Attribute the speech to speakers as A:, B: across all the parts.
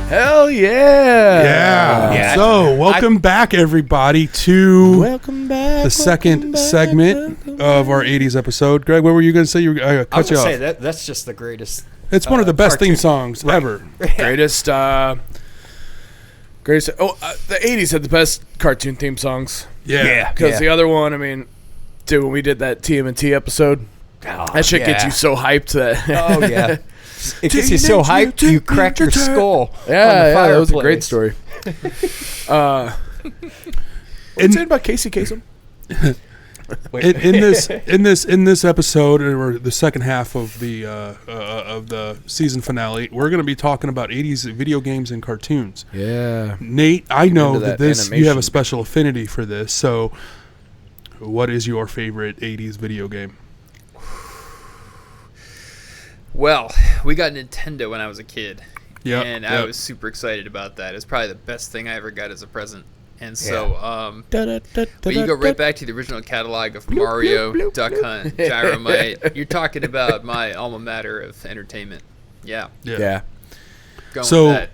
A: Hell yeah!
B: Yeah. So, welcome back, everybody, to the second segment of our 80s episode. Greg, what were you going to say? I cut you off.
C: Say that's just the greatest.
B: It's one of the best
C: cartoon
B: theme songs ever.
A: Greatest. The 80s had the best cartoon theme songs.
B: Yeah.
A: Because the other one, I mean, dude, when we did that TMNT episode, that shit gets you so hyped that.
C: Oh yeah. It gets you so hyped you crack your skull.
A: Yeah, that was a great story. What's it about Casey Kasem?
B: in this episode, or the second half of the season finale, we're going to be talking about 80s video games and cartoons.
A: Yeah.
B: Nate, I know that you have
A: animation.
B: a special affinity for this. So, what is your favorite 80s video game?
D: Well, we got Nintendo when I was a kid, and I
B: Yep.
D: was super excited about that. It's probably the best thing I ever got as a present. And so, but you go right back to the original catalog of Mario, Duck Hunt, Gyromite. You're talking about my alma mater of entertainment. Yeah.
A: Yeah.
D: Going
B: So,
D: with that.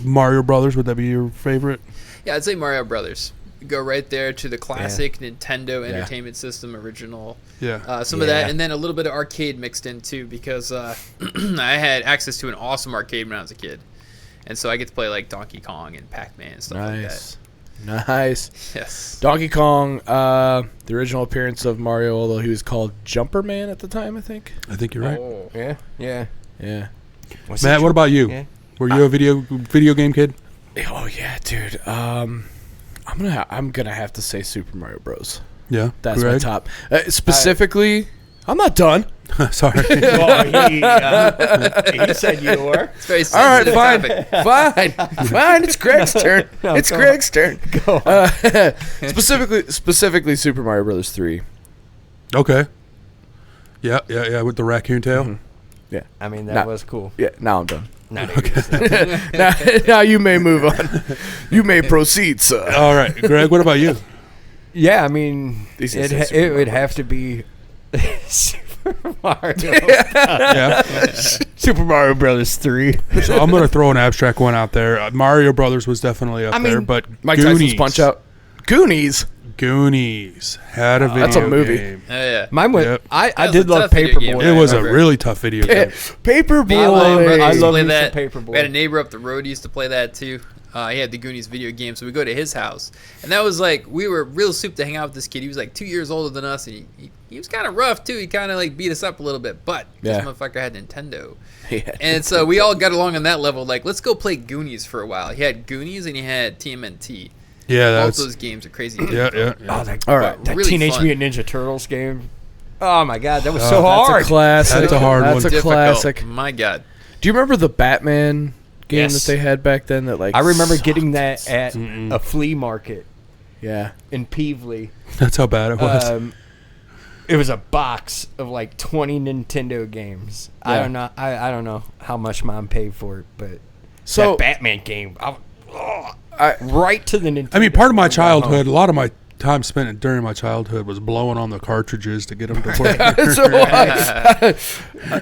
B: Mario Brothers, would that be your favorite?
D: Yeah, I'd say Mario Brothers. Go right there to the classic Nintendo Entertainment System original.
B: Yeah.
D: Some of that, and then a little bit of arcade mixed in too, because I had access to an awesome arcade when I was a kid, and so I get to play like Donkey Kong and Pac-Man and stuff like that.
A: Nice.
D: Yes.
A: Donkey Kong, the original appearance of Mario, although he was called Jumper Man at the time, I think.
B: I think you're right.
D: Oh.
C: Yeah.
B: Matt, what about you?
C: Yeah.
B: Were you a video game kid?
A: Oh yeah, dude. I'm gonna have to say Super Mario Bros.
B: Yeah.
A: That's
B: Greg?
A: my top. Specifically, I'm not done.
B: Sorry.
C: Well, he said you were.
D: It's very
A: All right,
D: sensitive
A: fine,
D: topic.
A: fine. It's Greg's turn.
C: No,
A: It's
C: go
A: Greg's turn.
C: Go on.
A: Specifically, Super Mario Brothers 3.
B: Okay. Yeah, with the raccoon tail.
A: Mm-hmm. Yeah.
C: I mean, that was cool.
A: Yeah. Now I'm done.
C: Not
A: now you may move on. You may proceed, sir.
B: All right, Greg, what about you?
C: Yeah, I mean,
A: These days
C: it
A: it's Super
C: would
A: Mario
C: have to be Super Mario.
B: Yeah.
C: Super Mario Brothers 3.
B: So I'm going to throw an abstract one out there. Mario Brothers was definitely up there, but
A: Mike
B: Goonies.
A: Tyson's Punch Out. Goonies had a video That's a movie.
B: game.
D: Yeah.
C: Mine was.
B: Yep.
C: I
D: That was
C: did
D: a
C: love
D: tough video game.
C: Paperboy.
B: It was a
D: remember.
B: really tough video game.
A: Paperboy.
D: Me and my brother
C: I
D: used to
C: love
D: play
C: me some
D: that.
C: Paperboy.
D: We had a neighbor up the road who used to play that too. He had the Goonies video game, so we go to his house, and that was like we were real soup to hang out with this kid. He was like 2 years older than us, and he was kind of rough too. He kind of like beat us up a little bit, but this motherfucker had Nintendo, and so we all got along on that level. Like, let's go play Goonies for a while. He had Goonies and he had TMNT.
B: Yeah,
D: Both those games are crazy.
B: Yeah.
C: Oh, that,
A: All right.
C: that
D: Really
C: Teenage
D: fun.
C: Mutant Ninja Turtles game. Oh my God, that was so
A: That's
C: hard.
A: a classic.
B: That's a hard one.
A: That's a
D: Difficult.
A: classic.
D: My God.
A: Do you remember the Batman game
C: Yes.
A: that they had back then? That like
C: I remember
A: sucked?
C: getting that at a flea market
A: Yeah.
C: in Peevely.
B: That's how bad it was.
C: It was a box of like 20 Nintendo games. I
A: Yeah.
C: don't know. I don't know how much Mom paid for it, but
A: So
C: that Batman game, right to the Nintendo.
B: I mean, part of my
C: home.
B: childhood, a lot of my time spent during my childhood was blowing on the cartridges to get them to work.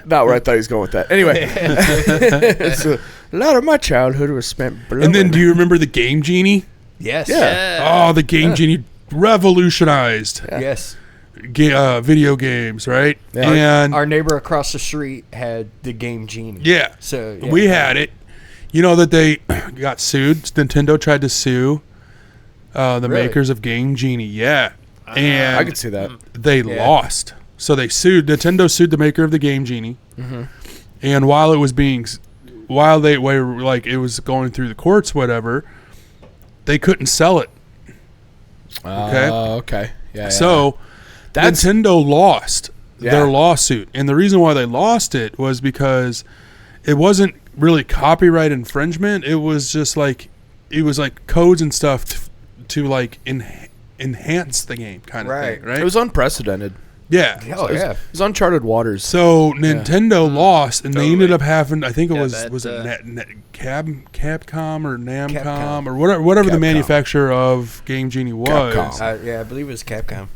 A: not where I thought he was going with that. Anyway, so, a lot of my childhood was spent blowing.
B: And then, do you remember the Game Genie?
C: Yes.
B: Oh, the Game Genie revolutionized
C: Yes.
B: video games, right?
A: Yeah.
B: And
C: Our neighbor across the street had the Game Genie.
B: yeah,
C: So yeah.
B: we had it. You know that they got sued. Nintendo tried to sue the
A: Really?
B: makers of Game Genie. Yeah, and
A: I could see that.
B: they lost. So they sued. Nintendo sued the maker of the Game Genie, and while it was while they were like it was going through the courts, whatever, they couldn't sell it. Okay.
A: Okay. Yeah.
B: So Nintendo lost their lawsuit, and the reason why they lost it was because it wasn't really copyright infringement. It was just like codes and stuff to like enhance the game kind of thing, right?
A: It was unprecedented.
B: Yeah.
C: Oh yeah.
A: It was uncharted waters.
B: So Nintendo lost, and they ended up having, I think it was
D: that,
B: it Capcom or Namcom
C: Capcom.
B: or whatever the
A: Capcom.
B: manufacturer of Game Genie was.
A: Capcom.
C: Yeah, I believe it was Capcom.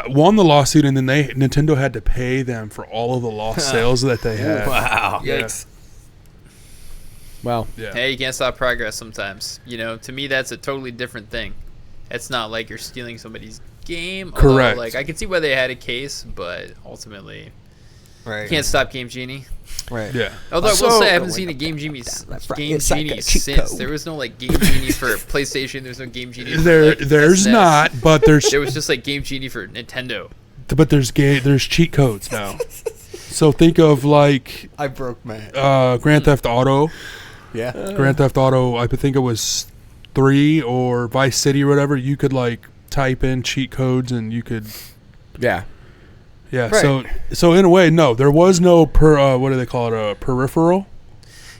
B: won the lawsuit, and then Nintendo had to pay them for all of the lost sales that they had.
C: Wow.
D: Yikes.
A: Well,
B: Yeah.
D: Hey, you can't stop progress sometimes. You know, to me, that's a totally different thing. It's not like you're stealing somebody's game.
B: Correct.
D: Although, like, I can see why they had a case, but ultimately,
C: Right.
D: you can't stop Game Genie.
C: Right.
B: Yeah.
D: Although I will
A: So-
D: say I haven't seen a Game Genie
C: It's
D: since.
C: like a cheat
D: Since
C: code.
D: there was no like Game Genie for PlayStation. There's no Game Genie. For,
B: There's
D: SNES.
B: not, but there's
D: There was just like Game Genie for Nintendo.
B: there's cheat codes now. So think of like
C: I broke man.
B: Grand Theft Auto.
C: Yeah.
B: Grand Theft Auto, I think it was 3 or Vice City or whatever. You could like type in cheat codes and you could.
A: yeah.
B: Yeah.
C: Right.
B: So in a way, no, there was no what do they call it? A peripheral.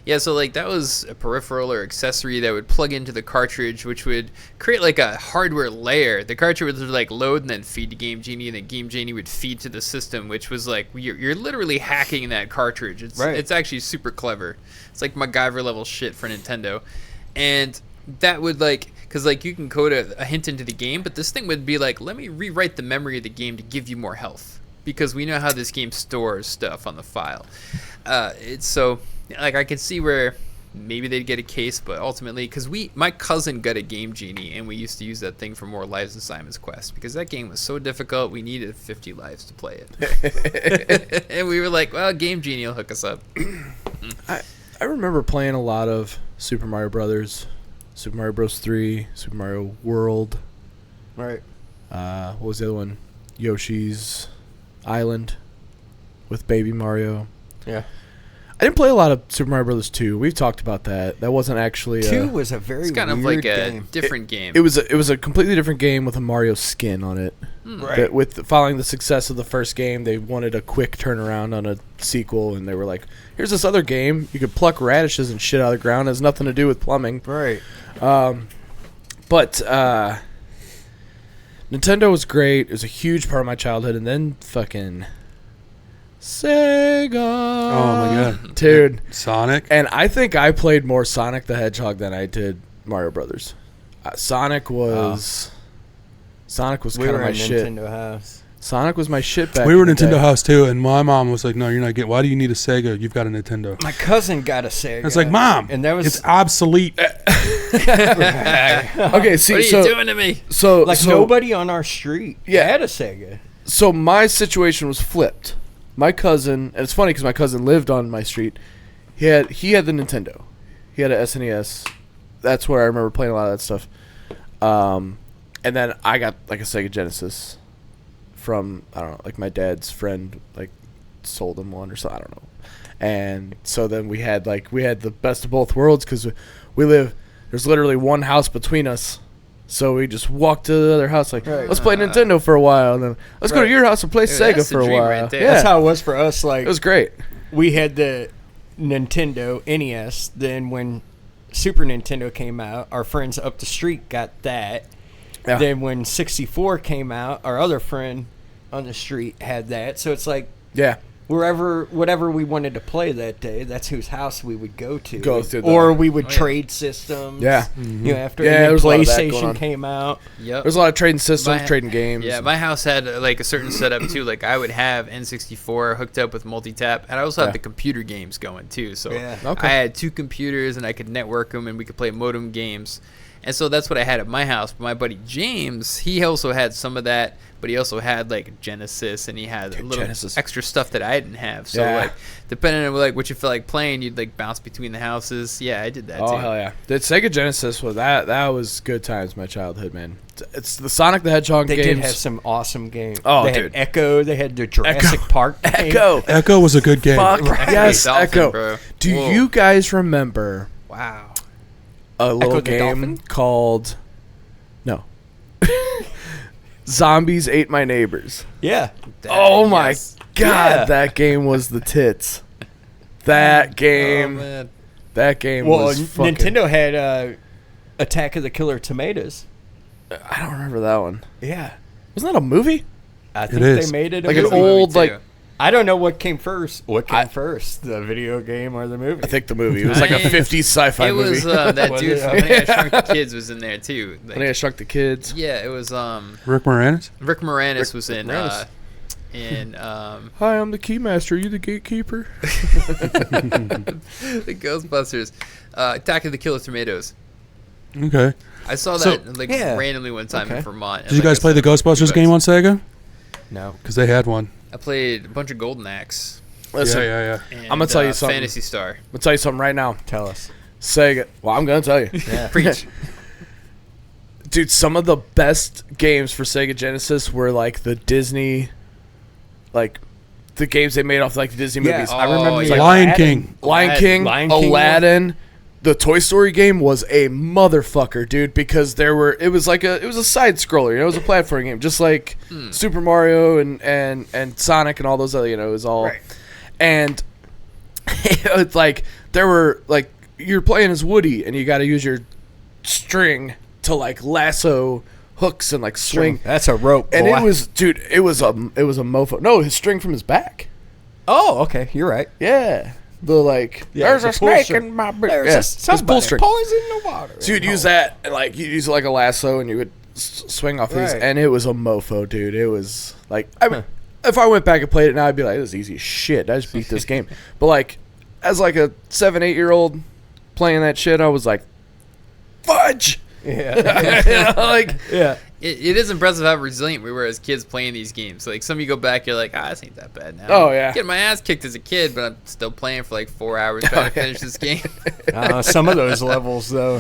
D: Yeah, so like that was a peripheral or accessory that would plug into the cartridge, which would create like a hardware layer. The cartridge would like load and then feed to Game Genie, and then Game Genie would feed to the system, which was like you're literally hacking that cartridge. It's actually super clever. It's like MacGyver level shit for Nintendo, and that would like because like you can code a hint into the game, but this thing would be like, let me rewrite the memory of the game to give you more health because we know how this game stores stuff on the file. It's so. Like I could see where maybe they'd get a case, but ultimately, because my cousin got a Game Genie, and we used to use that thing for more lives in Simon's Quest because that game was so difficult. We needed 50 lives to play it, and we were like, "Well, Game Genie will hook us up."
A: I remember playing a lot of Super Mario Brothers, Super Mario Bros. 3, Super Mario World.
C: Right.
A: What was the other one? Yoshi's Island with Baby Mario.
C: Yeah.
A: I didn't play a lot of Super Mario Brothers 2. We've talked about that. That wasn't actually
C: 2 was a very
D: It's kind of
C: weird
D: like a
C: game.
D: different game.
A: It was a completely different game with a Mario skin on it.
C: Right.
A: That with following the success of the first game, they wanted a quick turnaround on a sequel, and they were like, "Here's this other game. You could pluck radishes and shit out of the ground. It has nothing to do with plumbing."
C: Right.
A: But Nintendo was great. It was a huge part of my childhood, and then fucking Sega.
B: Oh my god,
A: dude!
B: Sonic.
A: And I think I played more Sonic the Hedgehog than I did Mario Brothers. Sonic was kind of my
C: in
A: shit.
C: Nintendo house.
A: Sonic was my shit back.
B: We were
A: in the
B: Nintendo
A: day.
B: house too, and my mom was like, "No, you're not getting. Why do you need a Sega? You've got a Nintendo."
C: My cousin got a Sega.
B: It's like, Mom,
C: and that was
B: it's obsolete.
A: Okay, see,
D: What are you doing to me?
A: so
C: like
A: so,
C: nobody on our street had a Sega.
A: So my situation was flipped. My cousin, and it's funny because my cousin lived on my street. He had the Nintendo. He had a SNES. That's where I remember playing a lot of that stuff. And then I got like a Sega Genesis from, I don't know, like my dad's friend like sold him one or so, I don't know. And so then we had the best of both worlds because there's literally one house between us. So we just walked to the other house like,
C: Right.
A: let's play Nintendo for a while, and then let's go to your house and play
D: Dude,
A: Sega
D: that's the
A: for a
D: dream
A: while.
D: right there.
A: Yeah,
C: That's how it was for us. Like
A: it was great.
C: we had the Nintendo NES. Then when Super Nintendo came out, our friends up the street got that.
A: Yeah.
C: Then when 64 came out, our other friend on the street had that. So it's like
A: Yeah.
C: whatever we wanted to play that day, that's whose house we would go to.
A: Go through
C: or we would
D: Oh, yeah.
C: trade systems.
A: Yeah.
C: You know, after
A: Yeah,
C: and then
A: there was a lot of that going on.
C: PlayStation came out.
D: Yep.
A: There's a lot of trading systems,
D: My-
A: trading games.
D: Yeah, my house had like a certain setup too. Like I would have N64 hooked up with multi-tap, and I also had
A: Yeah.
D: the computer games going too. So
C: Yeah.
A: Okay.
D: I had 2 computers, and I could network them, and we could play modem games. And so that's what I had at my house. But my buddy James, he also had some of that, but he also had like Genesis, and he had a little
A: Genesis.
D: extra stuff that I didn't have. So
A: Yeah.
D: like, depending on like what you feel like playing, you'd like bounce between the houses. Yeah, I did that
A: Oh
D: too.
A: hell yeah! The Sega Genesis was that was good times. My childhood, man. It's the Sonic the Hedgehog
C: They
A: games.
C: did have some awesome games.
A: Oh,
C: they
A: dude.
C: had Echo. They had the Jurassic Park game.
A: Echo.
B: Echo was a good game.
A: Fuck yes,
D: Dolphin,
A: Echo.
D: bro.
A: Do
D: Whoa.
A: you guys remember
D: Wow.
A: a little
C: the
A: game
C: Dolphin?
A: called No Zombies Ate My Neighbors?
C: Yeah.
A: Oh my
D: Yes.
A: god,
C: Yeah.
A: that game was the tits. That game,
D: Oh, man.
A: that game
C: Well,
A: was fucking,
C: Nintendo had Attack of the Killer Tomatoes.
A: I don't remember that one.
C: Yeah.
A: Wasn't that a movie?
C: I think
B: is.
C: they made it a
A: Like an
C: movie.
A: old,
D: Movie,
A: like
D: too.
C: I don't know what came first. What came first, the video game or the movie?
A: I think the movie. It was like a 50s sci-fi
D: It
A: movie.
D: was that dude from Honey, I Shrunk the Kids was in there too. Like,
A: Honey, I Shrunk the Kids.
D: yeah, it was
B: Rick Moranis?
D: Rick Moranis was in
A: Moranis. Hi, I'm the keymaster. Are you the gatekeeper?
D: the Ghostbusters, Attack of the Killer Tomatoes.
B: Okay.
D: I saw
B: So-
D: that randomly one time in Vermont.
B: Did you guys play the Ghostbusters game on Sega?
C: No.
B: Because they had one.
D: I played a bunch of Golden Axe.
A: Listen,
B: Yeah.
D: And,
A: I'm gonna tell you something.
D: Fantasy Star.
A: I'm gonna tell you something right now.
C: Tell us.
A: Sega. Well, I'm gonna tell you.
C: Yeah.
D: Preach.
A: Dude, some of the best games for Sega Genesis were like the Disney, like the games they made off like the Disney
C: Yeah,
A: movies.
C: I remember
D: yeah.
B: Lion King.
A: Lion King,
C: Lion King,
A: Aladdin. The Toy Story game was a motherfucker, dude, because it was a side scroller, it was a platform game, just like Super Mario and Sonic and all those other, it was all,
C: Right.
A: and it's like there were like you're playing as Woody and you got to use your string to like lasso hooks and like swing,
C: That's a rope.
A: and
C: boy.
A: it was a mofo. No, his string from his back.
C: Oh, okay. You're right.
A: Yeah. The like,
C: Yeah,
A: there's
C: the
A: a
C: pull
A: snake
C: string.
A: in my boot.
C: There's
A: Yeah,
C: a
A: it's
C: somebody
A: pull string.
C: pulls in the water.
A: So you'd use that, and like you'd use it like a lasso, and you would swing off these,
C: Right.
A: and it was a mofo, dude. It was like, I mean, if I went back and played it now, I'd be like, this is easy as shit. I just beat this game. But like, as like a 7-8-year-old playing that shit, I was like, fudge.
C: Yeah.
A: Like,
C: Yeah.
D: It is impressive how resilient we were as kids playing these games. Like some of you go back, you're like, this ain't that bad now.
A: Oh, yeah.
D: Getting my ass kicked as a kid, but I'm still playing for like 4 hours trying to finish this game.
C: Some of those levels, though.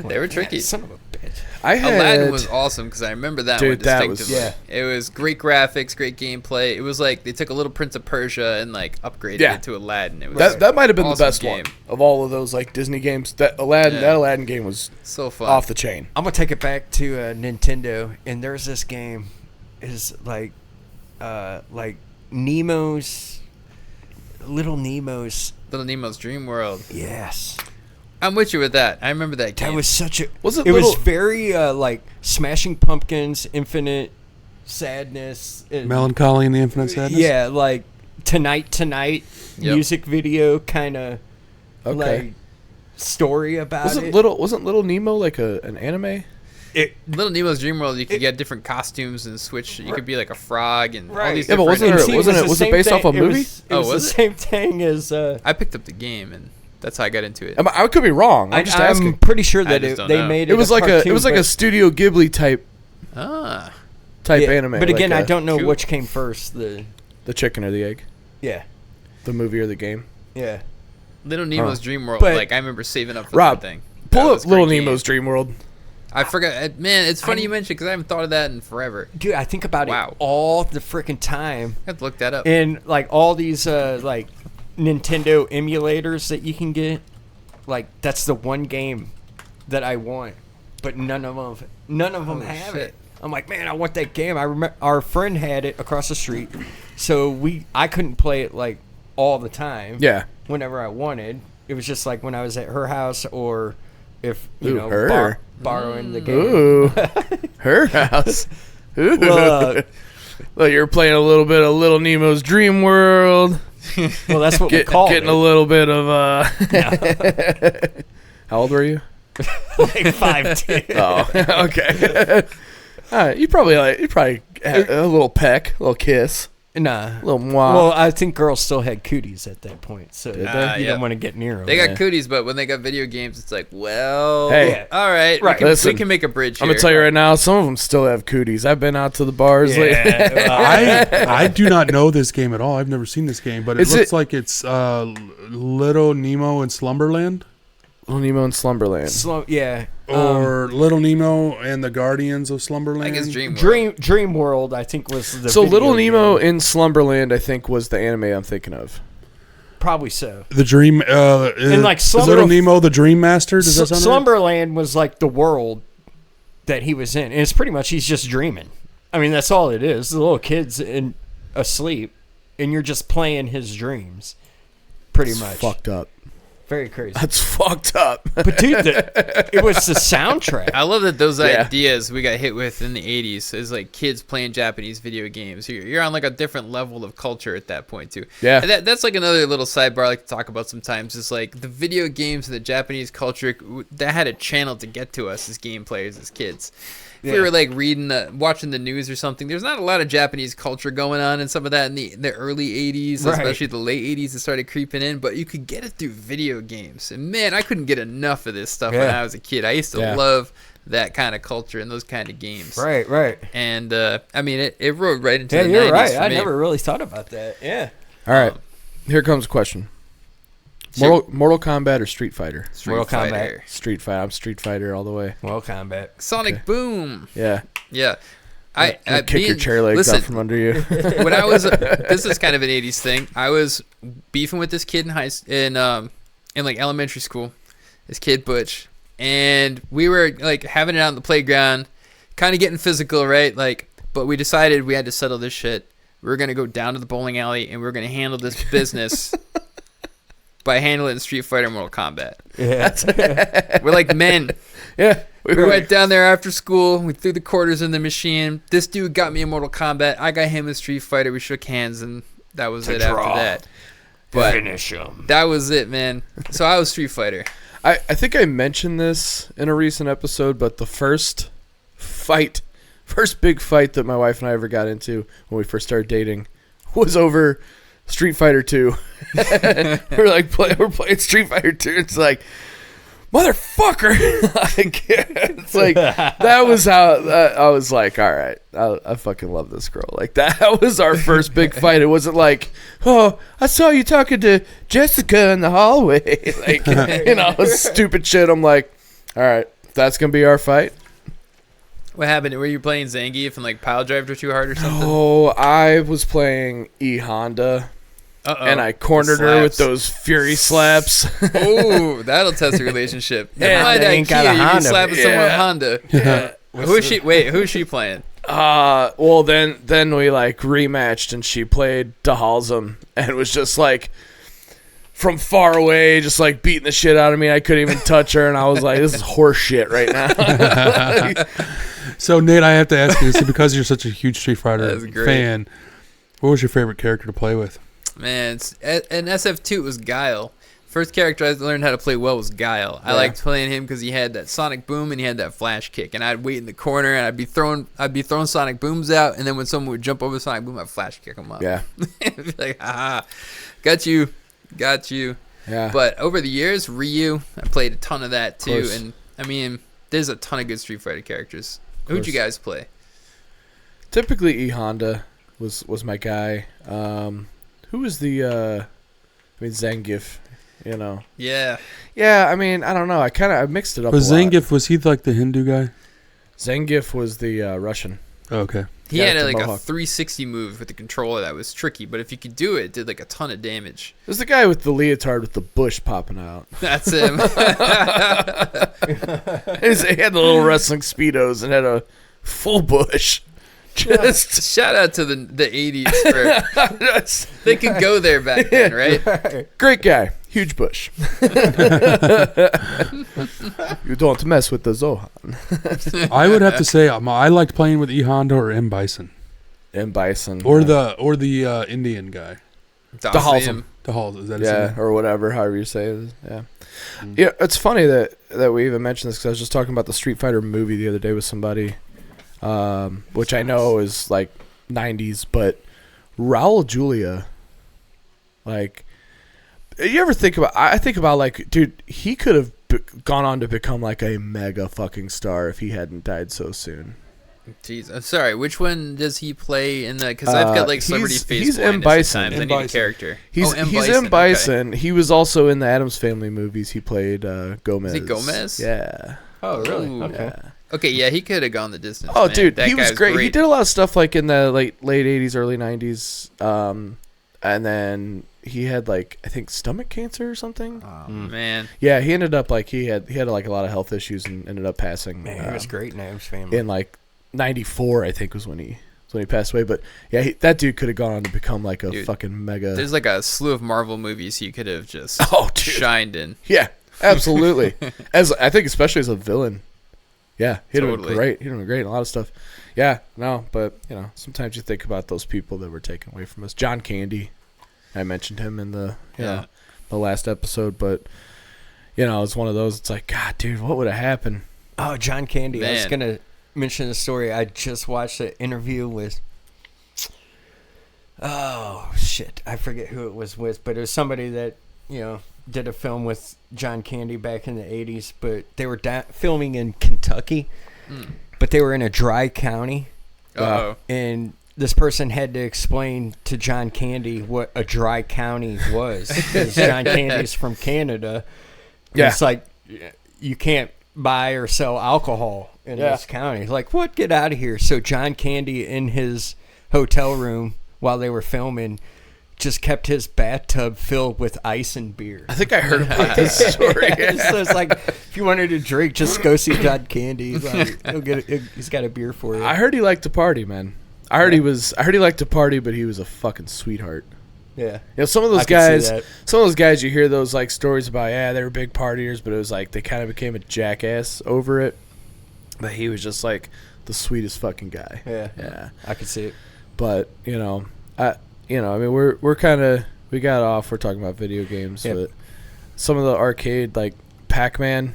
D: They were tricky.
C: Son of a bitch.
A: I had
D: Aladdin was awesome because I remember that
A: Dude,
D: one
A: that was-
D: distinctively. It was great graphics, great gameplay. It was like they took a little Prince of Persia and like upgraded
A: Yeah.
D: it to Aladdin. It was
A: that might have been
D: awesome
A: the best
D: game.
A: one of all of those like Disney games. That Aladdin game was
D: So fun.
A: off the chain.
C: I'm gonna take it back to Nintendo, and there's this game, is like Nemo's, Little Nemo's.
D: Little Nemo's Dream World.
C: Yes,
D: I'm with you with that. I remember that game.
C: that was such a.
A: Was it
C: It was
A: Little-
C: very like Smashing Pumpkins, Infinite Sadness, and-
B: Melancholy and the Infinite Sadness?
C: Yeah, like Tonight
D: Yep.
C: music video kind of
A: Okay.
C: like story about
A: Wasn't
C: it.
A: Little Nemo like an anime?
D: Little Nemo's Dream World. You could get different costumes and switch. You could be like a frog and all
C: Right.
D: these
A: Yeah, but
D: different.
A: wasn't
C: And
A: there-
C: see,
A: was
C: the
A: it
C: same
A: based off a
C: thing-
A: movie?
C: It was
D: was
C: the
D: it?
C: same thing as.
D: I picked up the game and that's how I got into it.
A: I could be wrong. I'm just asking.
C: I'm pretty sure
D: I
C: that
D: just don't
C: they
D: know.
C: made it.
A: It was like
C: cartoon,
A: a
C: but-
A: Studio Ghibli type
D: Ah,
C: yeah,
A: anime.
C: But again,
A: like
C: I don't know
D: cool.
C: which came first. The
A: chicken or the egg, the movie or the game.
C: yeah.
D: Little Nemo's Dream World.
C: But-
D: Like I remember saving up for
A: Rob,
D: that thing.
A: Pull
D: That
A: up
D: was a
A: Little
D: great game.
A: Nemo's Dream World.
D: I forgot. Man, it's funny you mentioned because I haven't thought of that in forever.
C: Dude, I think about
D: Wow.
C: it all the freaking time,
D: I have to look that up.
C: and like all these like Nintendo emulators that you can get. Like that's the one game that I want, but none of them have
D: shit.
C: it. I'm like, man, I want that game. I remember our friend had it across the street, so I couldn't play it like all the time.
A: Yeah.
C: Whenever I wanted, it was just like when I was at her house or if you
A: Ooh,
C: know
A: her.
C: borrowing the game.
A: Ooh, her house. Ooh.
C: Well,
A: Well, you're playing a little bit of Little Nemo's Dream World.
C: well, that's what we call
A: Getting
C: it.
A: a little bit of How old were you?
C: like 5'10".
A: Oh, okay. All right, you probably had a little peck, a little kiss,
C: Nah.
A: a little mwah.
C: Well, I think girls still had cooties at that point, so you
D: yeah.
C: don't want to get near them.
D: They got
A: Yeah.
D: cooties, but when they got video games, it's like, well,
A: Hey.
D: all right,
C: Right.
A: Listen,
D: we can make a bridge.
A: I'm
D: here.
A: gonna tell you right now, some of them still have cooties. I've been out to the bars lately.
C: Yeah,
B: I do not know this game at all. I've never seen this game, but it
A: Is
B: looks
A: it-
B: like it's Little Nemo in Slumberland
A: Little Nemo in Slumberland.
C: yeah.
B: or Little Nemo and the Guardians of Slumberland.
D: I guess Dream World.
C: Dream World, I think was the.
A: So
C: video
A: Little Nemo
C: game.
A: in Slumberland, I think, was the anime I'm thinking of.
C: Probably so.
B: The Dream
C: And like
B: is
C: Slumber-
B: Little Nemo the Dream Master. Does that sound right?
C: Slumberland was like the world that he was in, and it's pretty much he's just dreaming. I mean, that's all it is. The little kid's asleep, and you're just playing his dreams, pretty
A: It's
C: much.
A: fucked up.
C: Very crazy.
A: That's fucked up.
C: But dude, it was the soundtrack.
D: I love that those ideas we got hit with in the 80s is like kids playing Japanese video games. You're on like a different level of culture at that point too.
A: Yeah.
D: And that's like another little sidebar I like to talk about sometimes is like the video games and the Japanese culture that had a channel to get to us as game players, as kids. If we were like watching the news or something, there's not a lot of Japanese culture going on and some of that in the early 80s, especially the late 80s it started creeping in, but you could get it through video games. And man, I couldn't get enough of this stuff when I was a kid. I used to love that kind of culture and those kind of games.
C: Right.
D: And I mean, it rode right into the 90s.
C: Yeah, you're right. I
D: me.
C: never really thought about that. Yeah.
A: All right. Here comes a question. Mortal Kombat or Street Fighter?
C: Mortal Kombat.
A: Street Fighter. I'm Street Fighter all the way.
C: Mortal Kombat.
D: Sonic Boom.
A: Yeah.
D: Yeah.
A: I kick your chair legs out from under you.
D: When I was, this is kind of an 80s thing. I was beefing with this kid in like elementary school, this kid Butch, and we were like having it out on the playground, kind of getting physical, right? Like, but we decided we had to settle this shit. We were gonna go down to the bowling alley and we were gonna handle this business by handling Street Fighter and Mortal Kombat.
C: Yeah.
D: We're like men.
A: Yeah.
D: We went down there after school. We threw the quarters in the machine. This dude got me in Mortal Kombat. I got him in Street Fighter. We shook hands, and that was it after that. But
C: finish him.
D: That was it, man. So I was Street Fighter.
A: I think I mentioned this in a recent episode, but the first big fight that my wife and I ever got into when we first started dating was over Street Fighter 2. We're playing Street Fighter 2. It's like, motherfucker. It's like, that was how I was like, all right, I fucking love this girl. Like, that was our first big fight. It wasn't like, oh, I saw you talking to Jessica in the hallway. Like, stupid shit. I'm like, all right, that's going to be our fight.
D: What happened? Were you playing Zangief and like pile drived her too hard or something?
A: Oh, I was playing E Honda. And I cornered her with those fury slaps.
D: Oh, that'll test a relationship.
C: Yeah,
D: Mind
C: they ain't got a
D: IKEA, you
C: Honda.
D: slapping someone with Honda.
A: Yeah.
D: Who's she playing?
A: Well, then we like rematched, and she played Dahalzam, and it was just like from far away, just like beating the shit out of me. I couldn't even touch her, and I was like, this is horse shit right now.
B: So, Nate, I have to ask you, because you're such a huge Street Fighter fan, what was your favorite character to play with?
D: Man, in SF2 it was Guile. First character I learned how to play well was Guile. I liked playing him because he had that Sonic Boom and he had that flash kick. And I'd wait in the corner and I'd be throwing Sonic Booms out. And then when someone would jump over Sonic Boom, I'd flash kick him up.
A: Yeah.
D: I'd be like, got you.
A: Yeah.
D: But over the years, Ryu, I played a ton of that too.
A: Course.
D: And I mean, there's a ton of good Street Fighter characters. Who'd you guys play?
A: Typically, E Honda was my guy. Who was the Zangief,
D: Yeah.
A: Yeah, I mean, I don't know. I mixed it up.
B: Was
A: a lot.
B: Zangief, was he like the Hindu guy?
A: Zangief was the Russian.
B: Oh, okay.
D: He had like
A: Mohawk.
D: a 360 move with the controller that was tricky, but if you could do it, it did like a ton of damage.
A: It was the guy with the leotard with the bush popping out.
D: That's him.
A: He had the little wrestling Speedos and had a full bush. Just
D: Shout out to the 80s. They could go there back then, right?
A: Great guy. Huge bush. You don't mess with the Zohan.
B: I would have to say I liked playing with E Honda or M Bison.
A: M Bison.
B: Or the Indian guy.
A: Dahalzam.
B: Dahalzam, is that his
A: Yeah,
B: name?
A: or whatever, however you say it. Yeah. Yeah, it's funny that we even mentioned this because I was just talking about the Street Fighter movie the other day with somebody, which I know is like 90s, but Raul Julia, like, you ever think about, I think about like, dude, he could have gone on to become like a mega fucking star if he hadn't died so soon.
D: Jeez, I'm sorry. Which one does he play in the? Because I've got like celebrity face
A: he's
D: blindness
A: M. Bison.
D: sometimes. I
B: M.
D: need a
B: Bison.
D: character.
A: He's
D: M.
A: M. Bison. Okay. He was also in the Addams Family movies. He played Gomez.
D: Is it Gomez?
A: Yeah.
C: Oh, really?
D: Ooh.
C: Okay.
A: Yeah.
D: Okay, yeah, he could have gone the distance.
A: Oh,
D: man.
A: dude,
D: That
A: he was
D: guy's
A: great. He did a lot of stuff like in the late 80s, early 90s. And then he had like, I think, stomach cancer or something.
D: Oh, man.
A: Yeah, he ended up like he had like a lot of health issues and ended up passing.
C: Man, he was great in Addams Family.
A: In like 94, I think was when he when he passed away. But yeah, that dude could have gone on to become like a fucking mega.
D: There's like a slew of Marvel movies he could have just shined in.
A: Yeah, absolutely. As I think, especially as a villain. Yeah, he'd have been great. He'd have been great in a lot of stuff. Yeah, no, but sometimes you think about those people that were taken away from us. John Candy, I mentioned him in the the last episode, but it's one of those. It's like, God, dude, what would have happened?
C: Oh, John Candy.
D: Man.
C: I was gonna mention the story. I just watched an interview with. Oh shit, I forget who it was with, but it was somebody that did a film with John Candy back in the 80s, but they were filming in Kentucky, but they were in a dry county. And this person had to explain to John Candy what a dry county was, because John Candy's from Canada.
A: Yeah.
C: It's like, you can't buy or sell alcohol in this county. Like, what? Get out of here. So John Candy, in his hotel room while they were filming, just kept his bathtub filled with ice and beer.
A: I think I heard about this story.
C: So it's like, if you wanted to drink, just go see John Candy. Like, he's got a beer for you.
A: I heard he liked to party, man. I heard he liked to party, but he was a fucking sweetheart.
C: Yeah.
A: Some of those guys, you hear those like stories about, they were big partiers, but it was like they kind of became a jackass over it. But he was just like the sweetest fucking guy.
C: Yeah. I could see it.
A: But, I mean, we're kind of, we got off, we're talking about video games, but some of the arcade, like Pac-Man,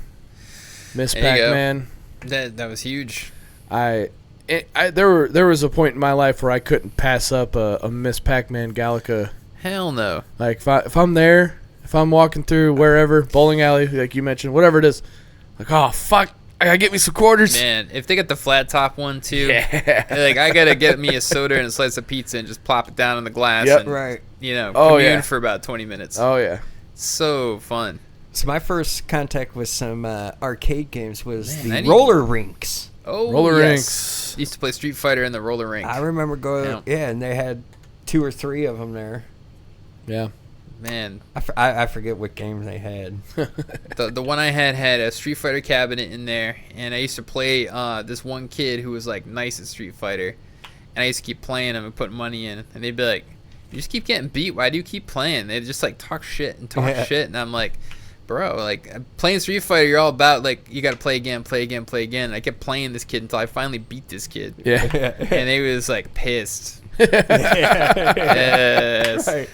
A: Miss Pac-Man.
D: That was huge.
A: There was a point in my life where I couldn't pass up a Miss Pac-Man Galaga.
D: Hell no.
A: Like, if I'm there, if I'm walking through wherever, bowling alley, like you mentioned, whatever it is, like, oh, fuck, I gotta get me some quarters.
D: Man, if they get the flat top one, too, like, I gotta get me a soda and a slice of pizza and just plop it down on the glass and, commune for about 20 minutes.
A: Oh, yeah.
D: So fun.
C: So my first contact with some arcade games was the roller rinks.
D: Oh,
A: roller rinks.
D: Used to play Street Fighter in the roller rink.
C: I remember going, and they had 2 or 3 of them there.
A: Yeah.
D: Man.
C: I forget what game they had.
D: The one I had a Street Fighter cabinet in there, and I used to play this one kid who was like nice at Street Fighter, and I used to keep playing him and putting money in, and they'd be like, you just keep getting beat, why do you keep playing? They'd just like talk shit, and I'm like, bro, like, playing Street Fighter, you're all about, like, you gotta play again. And I kept playing this kid until I finally beat this kid.
A: Yeah.
D: And he was, like, pissed. Yes.
C: Right.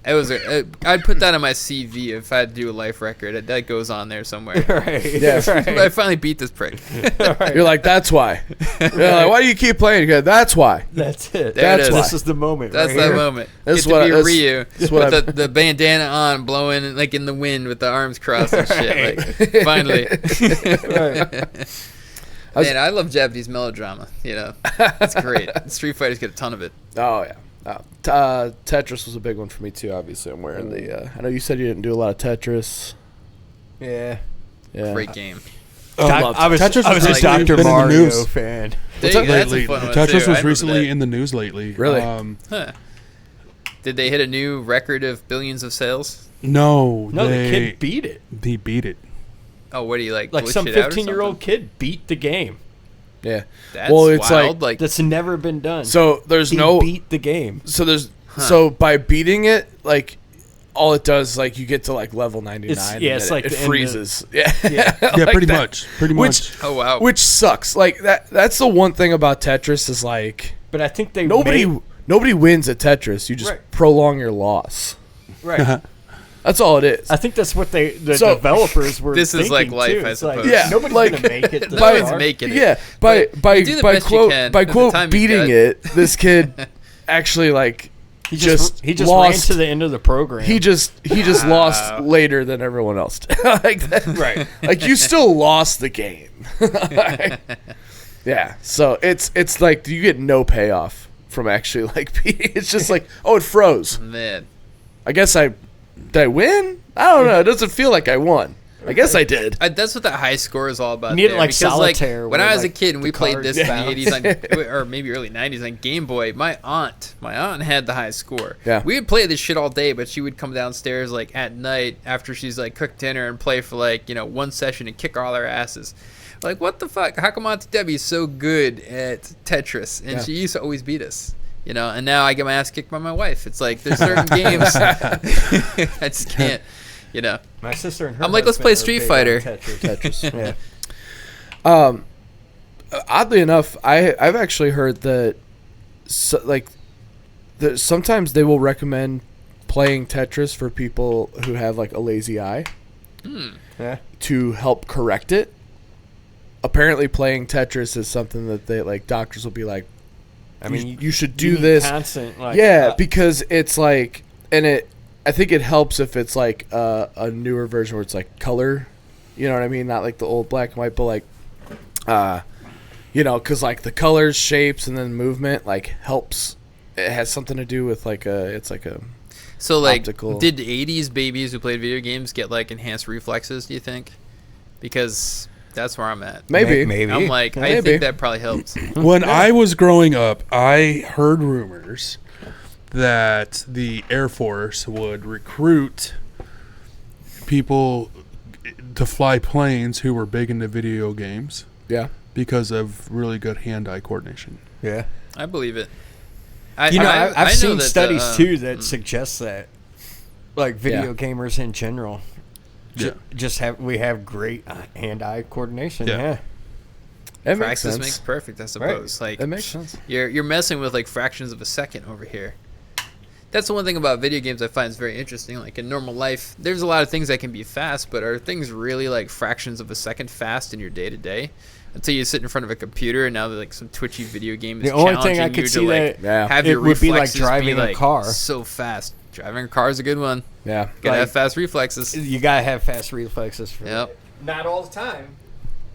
D: It was. I'd put that on my CV if I had to do a life record. That goes on there somewhere.
C: Right.
A: Yeah.
C: Right.
D: I finally beat this prick.
C: Right.
A: You're like, that's why. You're like, why do you keep playing? You go, that's why.
C: That's it.
D: That's
C: This is the moment.
D: That's
C: right
D: that
C: here.
D: moment.
A: That's
D: Get
A: what-
D: to be
A: that's-
D: Ryu
A: that's what
D: with the bandana on, blowing like in the wind with the arms crossed and shit. Like, finally.
C: Right.
D: Man, I love Japanese melodrama. It's great. Street Fighters get a ton of it.
A: Oh, yeah. Tetris was a big one for me, too, obviously. I'm wearing the... I know you said you didn't do a lot of Tetris.
C: Yeah.
A: Yeah.
D: Great game.
C: I was
B: Tetris
C: a
B: has recently
C: Dr.
B: been in the
C: Mario
B: news.
C: fan.
D: There you go. That's a
B: Lately,
D: fun one,
B: Tetris
D: too. I
B: was
D: remember
B: recently
D: that.
B: in the news lately.
A: Really?
D: Huh. Did they hit a new record of billions of sales?
B: No,
C: No, the kid beat it.
B: He beat it.
D: Oh, what do you like?
C: Like
D: glitch
C: some
D: it out or
C: 15-year-old
D: something?
C: kid beat the game.
A: Yeah.
D: That's
A: Well, it's
D: wild.
A: like-
C: That's never been done.
A: So there's
C: he
A: no...
C: beat the game.
A: So there's... So by beating it, like... All it does is, like, you get to, like, level 99.
C: It's like
A: it
C: the end
A: freezes. Yeah.
C: Yeah.
B: Yeah,
A: Like
B: pretty
A: that.
B: much. Pretty much.
D: Oh wow.
A: Which sucks. Like, that's the one thing about Tetris is, like...
C: But I think they
A: Nobody wins at Tetris. You just
C: Right.
A: prolong your loss.
C: right.
A: That's all it is.
C: I think that's what the
A: So-
C: developers were.
D: This is like
C: thinking,
D: life,
C: too.
D: I
C: It's like,
D: suppose.
A: Yeah,
C: nobody's
A: like-
C: gonna make it.
D: No
C: this
D: one's
C: far.
D: making it.
A: Yeah, by
D: But do the best you
A: quote
D: can
A: by
D: with the
A: quote
D: time you've
A: beating
D: got.
A: it, this kid actually like
C: He just ran
A: lost.
C: to the end of the program.
A: He just lost later than everyone else did. Like that,
C: right.
A: like you still lost the game. Yeah, so it's like you get no payoff from actually like beating. It's just like, oh, it froze.
D: Man.
A: I guess did I win? I don't know. It doesn't feel like I won. I guess I did.
D: That's what the high score is all about.
C: You need it
D: there,
C: like
D: because,
C: solitaire,
D: when
C: where,
D: I was a
C: like,
D: kid and we
C: the
D: played
C: cards
D: this in the
C: bounce.
D: 80s or maybe early 90s on Game Boy, my aunt had the high score.
A: Yeah.
D: We would play this shit all day, but she would come downstairs like at night after she's like cooked dinner and play for like, one session and kick all our asses. Like, what the fuck? How come Auntie Debbie's so good at Tetris? And she used to always beat us. You know, and now I get my ass kicked by my wife. It's like there's certain games I just can't, you know.
C: My sister and her
D: I'm like, let's play Street Fighter.
C: Tetris.
A: Yeah. Oddly enough, I've actually heard that, sometimes they will recommend playing Tetris for people who have like a lazy eye, to help correct it. Apparently, playing Tetris is something that they like. Doctors will be like, I mean, you should do this.
C: Constant,
A: because it's like, I think it helps if it's like a newer version where it's like color, you know what I mean? Not like the old black and white, but like, you know, because like the colors, shapes, and then movement like helps. It has something to do with like it's like a.
D: So like,
A: optical.
D: Did 80s babies who played video games get like enhanced reflexes? Do you think? Because that's where I'm at.
A: Maybe.
D: I'm like, I think that probably helps.
B: When I was growing up, I heard rumors that the Air Force would recruit people to fly planes who were big into video games.
A: Yeah.
B: Because of really good hand-eye coordination.
C: Yeah.
D: I believe it.
C: I've seen studies too that suggest that, like video gamers in general, we have great hand-eye coordination. Yeah.
A: It makes
D: Practice
A: sense.
D: makes perfect, I suppose.
A: Right.
D: Like,
A: it makes sense.
D: You're messing with like fractions of a second over here. That's the one thing about video games I find is very interesting. Like in normal life, there's a lot of things that can be fast, but are things really like fractions of a second fast in your day to day? Until you sit in front of a computer and now like some twitchy video game is challenging you to like have your
C: would be like
D: reflexes
C: driving a car
D: so fast. Driving a car is a good one.
A: Yeah.
D: Gotta have fast reflexes.
C: You gotta have fast reflexes for that. Not all the time,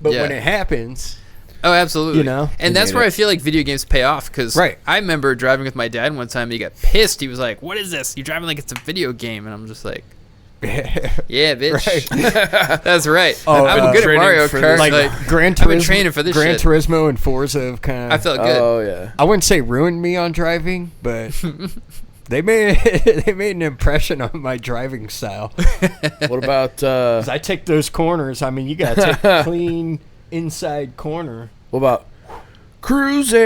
C: but when it happens.
D: Oh, absolutely.
C: You know?
D: And that's where I feel like video games pay off because I remember driving with my dad one time and he got pissed. He was like, "What is this? You're driving like it's a video game." And I'm just like, yeah, bitch. Right. That's right.
C: Oh,
D: I'm good at Mario Kart.
C: Like Gran Turismo,
D: I've been training for this
C: Gran
D: shit.
C: Turismo and Forza have kind of.
D: I felt good.
A: Oh yeah.
C: I wouldn't say ruined me on driving, but they made an impression on my driving style.
A: What about?
C: 'Cause I take those corners. I mean, you gotta take a clean inside corner.
A: What about cruising?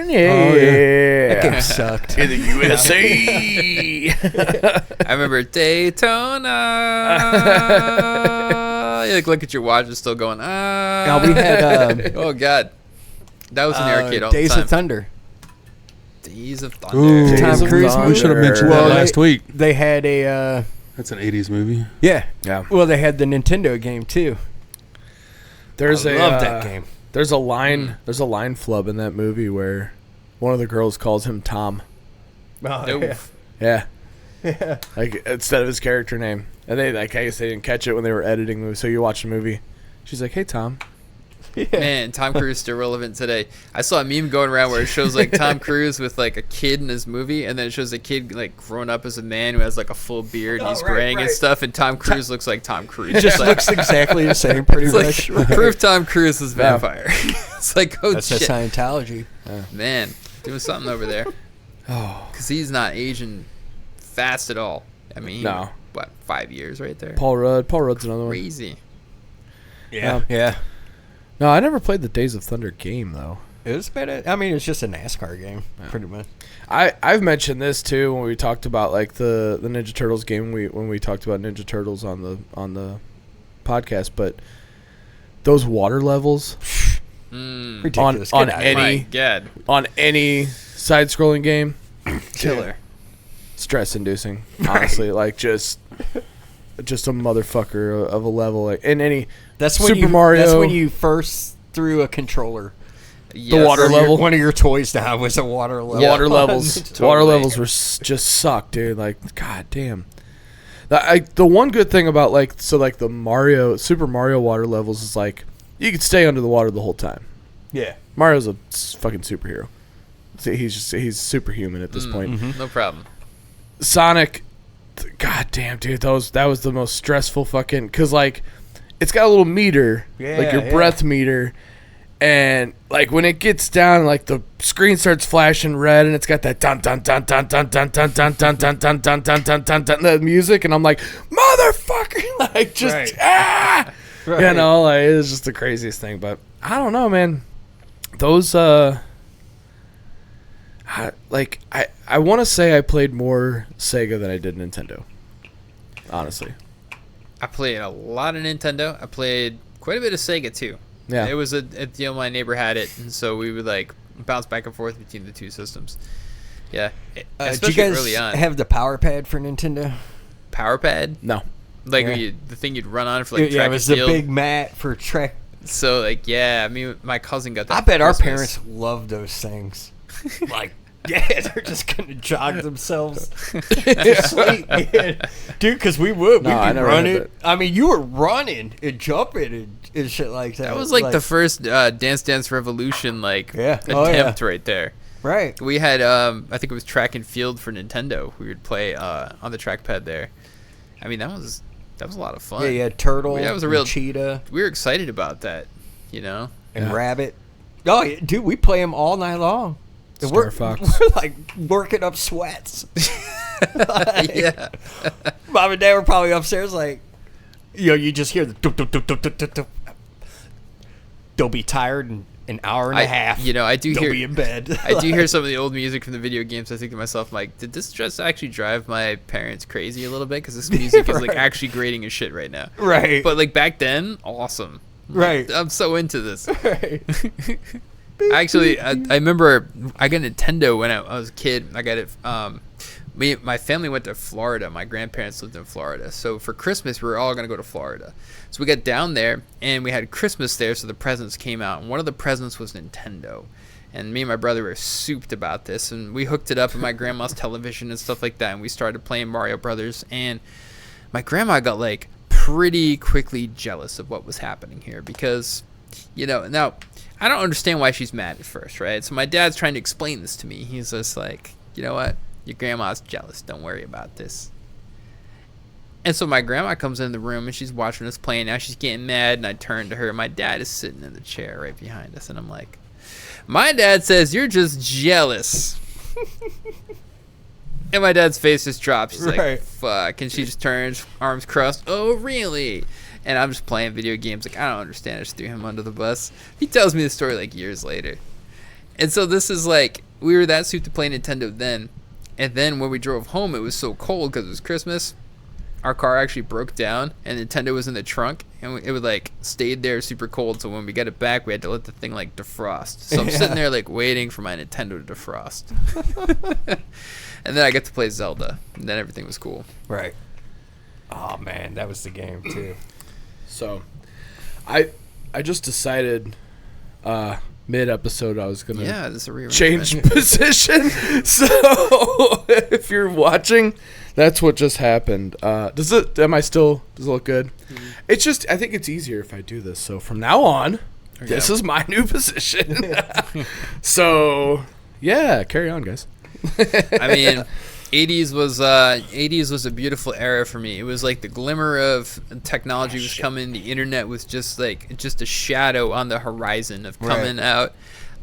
C: That game sucked.
A: In the USA.
D: I remember Daytona. You look at your watch, it's still going.
C: Now we had.
D: Oh God, that was an arcade all
C: Days
D: the time.
C: of Thunder.
D: Days of Thunder.
B: Ooh,
C: Tom Cruise
B: we should have mentioned that last week.
C: They had a.
B: That's an 80s movie.
C: Yeah.
A: Yeah.
C: Well, they had the Nintendo game too.
A: I love
C: that game.
A: There's a line. There's a line flub in that movie where one of the girls calls him Tom.
C: Oh,
A: Yeah.
C: yeah.
A: Like instead of his character name, and I guess they didn't catch it when they were editing the movie. So you watch the movie. She's like, "Hey, Tom."
C: Yeah.
D: Man, Tom Cruise is still relevant today. I saw a meme going around where it shows like Tom Cruise with like a kid in his movie, and then it shows a kid like grown up as a man who has like a full beard and he's graying and stuff, and Tom Cruise looks like Tom Cruise.
C: It just
D: like,
C: looks exactly the same, pretty
D: it's
C: much.
D: like proof Tom Cruise is vampire. It's like, oh
C: That's a
D: shit,
C: Scientology.
D: man, doing something over there.
A: Oh,
D: Because he's not aging fast at all. I mean,
A: No.
D: what, 5 years right there?
A: Paul Rudd. Paul Rudd's another one.
D: Crazy.
C: Yeah.
A: No, I never played the Days of Thunder game though.
C: It was better. I mean, it's just a NASCAR game, pretty much.
A: I've mentioned this too when we talked about like the Ninja Turtles game. When we talked about Ninja Turtles on the podcast, but those water levels
C: Ridiculous.
A: on
C: Get out.
A: any
D: My God.
A: on any side-scrolling game,
D: Killer.
A: stress-inducing. Honestly, like just a motherfucker of a level. Like in any
C: That's when
A: Super Mario.
C: That's when you first threw a controller.
D: Yes.
A: water
C: Or
A: level.
C: one of your toys now was a water level.
A: Water levels.
D: Totally.
A: Water levels were just suck, dude. Like, god damn. The one good thing about like the Super Mario water levels is like you can stay under the water the whole time.
C: Yeah.
A: Mario's a fucking superhero. He's superhuman at this point.
C: Mm-hmm.
D: No problem.
A: Sonic, god damn, dude, that was the most stressful fucking, cause like it's got a little meter, like your breath meter, and like when it gets down, like the screen starts flashing red, and it's got that dun dun dun dun dun dun dun dun dun dun dun dun dun dun dun dun the music, and I'm like, motherfucker, like just
C: Right.
A: You know, like, it was just the craziest thing. But I don't know, man. Those I want to say I played more Sega than I did Nintendo. Honestly,
D: I played a lot of Nintendo. I played quite a bit of Sega too.
A: yeah.
D: It was my neighbor had it, and so we would like bounce back and forth between the two systems. Yeah,
C: Did
D: especially
C: you guys
D: early on.
C: have the power pad for Nintendo?
D: Power pad,
A: No.
D: like
C: Yeah.
D: the thing you'd run on for like
C: Yeah,
D: track
C: it was
D: and
C: the
D: field.
C: big mat for track.
D: So like, yeah, I mean, my cousin got that.
C: I
D: for
C: bet our
D: Christmas.
C: parents love those things. Like, yeah, they're just gonna jog themselves to sleep, man. Dude. Because we would,
A: No,
C: we'd
A: I
C: be
A: never had
C: running.
A: that.
C: I mean, you were running and jumping and shit like that.
D: That was like the first Dance Dance Revolution
C: Yeah.
D: attempt
C: Oh, yeah.
D: right there.
C: right.
D: We had I think it was track and field for Nintendo. We would play on the trackpad there. I mean, that was a lot of fun.
C: Yeah, you had turtle.
D: Yeah, it was a
C: and
D: real-
C: cheetah
D: We were excited about that, you know.
C: and
A: Yeah.
C: rabbit. Oh, yeah, dude, we play them all night long. And
A: Star Fox.
C: We're like working up sweats. Like,
D: Yeah.
C: Mom and Dad were probably upstairs, like, you just hear the. Dup, dup, dup, dup, dup, dup, dup. They'll be tired in an hour and a half.
D: You know, I do
C: They'll
D: hear
C: be in bed.
D: I do hear some of the old music from the video games. I think to myself, like, did this just actually drive my parents crazy a little bit? Because this music is like
C: Right.
D: actually grating as shit right now.
C: Right.
D: But like back then, awesome.
C: Right.
D: I'm so into this.
C: Right.
D: Actually, I remember I got a Nintendo when I was a kid. I got it. My family went to Florida. My grandparents lived in Florida. So for Christmas, we were all going to go to Florida. So we got down there, and we had Christmas there, so the presents came out. And one of the presents was Nintendo. And me and my brother were souped about this. And we hooked it up in my grandma's television and stuff like that. And we started playing Mario Brothers. And my grandma got, like, pretty quickly jealous of what was happening here. Because, you know, now, I don't understand why she's mad at first, right? So my dad's trying to explain this to me. He's just like, you know what? Your grandma's jealous. Don't worry about this. And so my grandma comes in the room and she's watching us playing. Now she's getting mad, and I turn to her. My dad is sitting in the chair right behind us, and I'm like, my dad says you're just jealous. And my dad's face just drops. She's like,
C: Right.
D: fuck. And she just turns, arms crossed. Oh, really? And I'm just playing video games. Like, I don't understand. I just threw him under the bus. He tells me the story like years later. And so this is like, we were that suited to play Nintendo then. And then when we drove home, it was so cold because it was Christmas. Our car actually broke down, and Nintendo was in the trunk, and it would like stayed there super cold. So when we got it back, we had to let the thing like defrost. So I'm sitting there like waiting for my Nintendo to defrost. And then I get to play Zelda, and then everything was cool.
C: Right. Oh, man, that was the game, too.
A: So, I just decided mid episode I was gonna
D: Yeah, this is a rearrangement.
A: change position. So if you're watching, that's what just happened. Does it look good?
D: Mm-hmm.
A: It's just, I think it's easier if I do this. So from now on, this is my new position. So yeah, carry on, guys.
D: I mean, 80s was a beautiful era for me. It was like the glimmer of technology was coming. The internet was just a shadow on the horizon of coming out.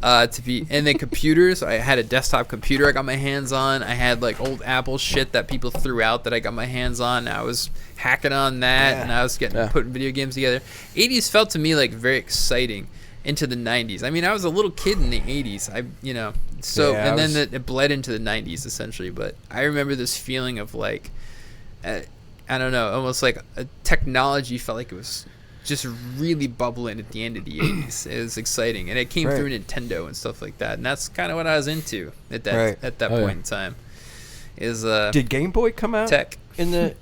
D: And then computers. I had a desktop computer I got my hands on. I had like old Apple shit that people threw out that I got my hands on. I was hacking on that, and I was putting video games together. 80s felt to me like very exciting into the 90s. I mean, I was a little kid in the 80s. It bled into the 90s essentially. But I remember this feeling of like, I don't know, almost like a technology felt like it was just really bubbling at the end of the 80s. It was exciting, and it came through Nintendo and stuff like that. And that's kind of what I was into at that point in time.
C: Did Game Boy come out
D: tech
C: in the?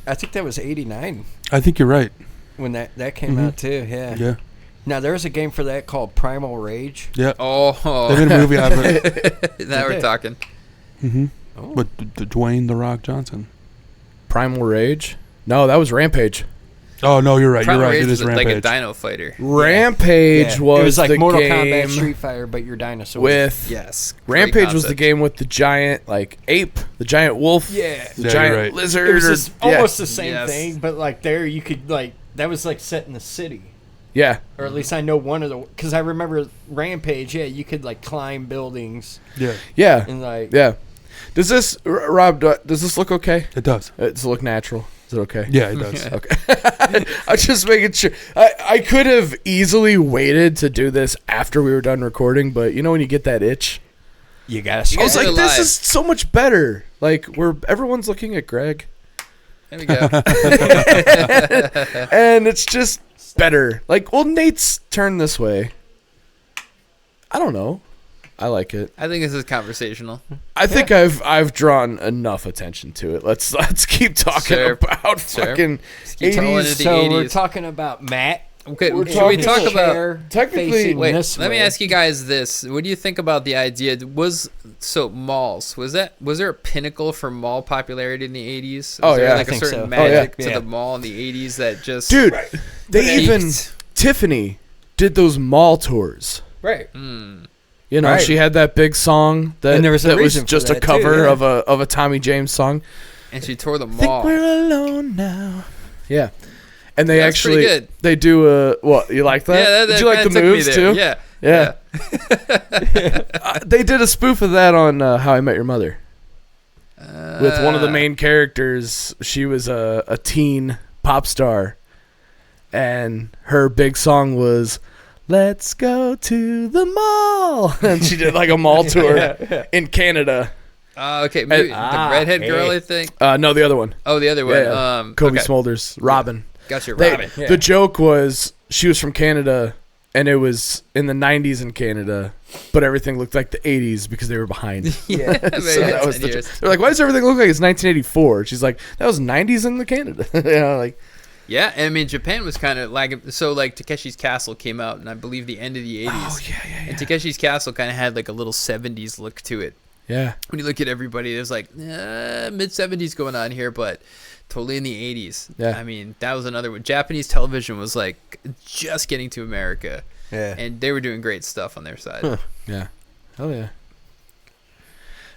C: I think that was '89
B: I think you're right.
C: when that came out too. Yeah.
B: Yeah.
C: Now there was a game for that called Primal Rage.
B: Yeah.
D: Oh,
B: They made a movie out of it.
D: now we're talking.
B: Mm-hmm.
C: Oh.
B: With Dwayne The Rock Johnson.
A: Primal Rage? No, that was Rampage.
B: Oh no, you're right.
D: Primal
B: You're right.
D: Rage
B: It is
D: was
B: Rampage.
D: like a Dino Fighter.
A: Rampage
C: Yeah.
A: was
C: it was like
A: the
C: Mortal
A: game
C: Kombat, Street Fighter, but you're dinosaurs.
A: with
D: Yes,
A: Rampage was the game with the giant like ape, the giant wolf,
C: Yeah.
A: the
B: Yeah, you're
A: giant
B: right.
A: lizard.
C: It was just almost the same
D: Yes.
C: thing, but like there you could like that was like set in the city.
A: Yeah.
C: Or at least I know one of the, because I remember Rampage. Yeah, you could like climb buildings
B: Yeah,
A: Yeah.
C: and like
A: Yeah. Does this, Rob, does this look okay?
B: it does.
A: Does it look natural? Is it okay?
B: Yeah, it does.
A: Okay. I'm just making sure. I could have easily waited to do this after we were done recording, but you know when you get that itch?
C: You gotta.
A: I was like,
D: it
A: this
D: live.
A: is so much better. Like, everyone's looking at Greg.
D: There we go.
A: And it's just better. Like, well, Nate's turned this way. I don't know. I like it.
D: I think this is conversational.
A: I think I've drawn enough attention to it. Let's keep talking about fucking
D: keep telling
A: 80s.
D: it.
C: So
D: 80s.
C: we're talking about Matt.
D: Okay,
A: We're
D: should we
A: talking
D: talk about...
A: technically-
D: Wait,
C: this
D: let me
C: way.
D: ask you guys this. What do you think about the idea? Malls, was there a pinnacle for mall popularity in the 80s? Was
A: Oh,
D: there
A: yeah,
D: like
C: I
D: a
C: think
D: certain
C: so.
D: magic
C: Oh, yeah.
D: to
C: Yeah.
D: the mall in the 80s that just...
A: Dude, they
D: peaked?
A: even... Tiffany did those mall tours.
C: Right.
A: You know,
C: Right.
A: she had that big song that,
C: And there was a
A: that was
C: reason for
A: just a
C: that, too,
A: cover
C: yeah.
A: of a Tommy James song.
D: And she tore the
A: Think
D: mall.
A: we're alone now. Yeah. And they
D: That's pretty
A: actually
D: good.
A: they do a what? You like that?
D: Yeah, that
A: Did you like the
D: kinda took me
A: moves
D: there.
A: too?
D: Yeah.
A: Yeah. They did a spoof of that on How I Met Your Mother. With one of the main characters, she was a teen pop star, and her big song was "Let's Go to the Mall," and she did like a mall tour in Canada.
D: Okay, maybe the redhead girl, I think.
A: No, the other one,
D: Oh, the other one.
A: Yeah. Kobe
D: okay.
A: Smulders, Robin.
D: Got you,
A: They-
D: Robin.
C: Yeah.
A: The joke was she was from Canada, and it was in the 90s in Canada, but everything looked like the 80s because they were behind.
D: Yeah,
A: So
D: maybe
A: that was
D: 10
A: the
D: years.
A: joke. They're like, why does everything look like it's 1984? She's like, that was 90s in the Canada. You know, like,
D: Yeah, I mean, Japan was kind of lagging. So, like, Takeshi's Castle came out, and I believe the end of the 80s.
A: oh yeah.
D: And Takeshi's Castle kind of had, like, a little 70s look to it.
A: Yeah.
D: When you look at everybody, there's, like, mid-70s going on here, but totally in the 80s.
A: Yeah.
D: I mean, that was another one. Japanese television was, like, just getting to America.
C: Yeah.
D: And they were doing great stuff on their side.
A: Yeah. Oh yeah.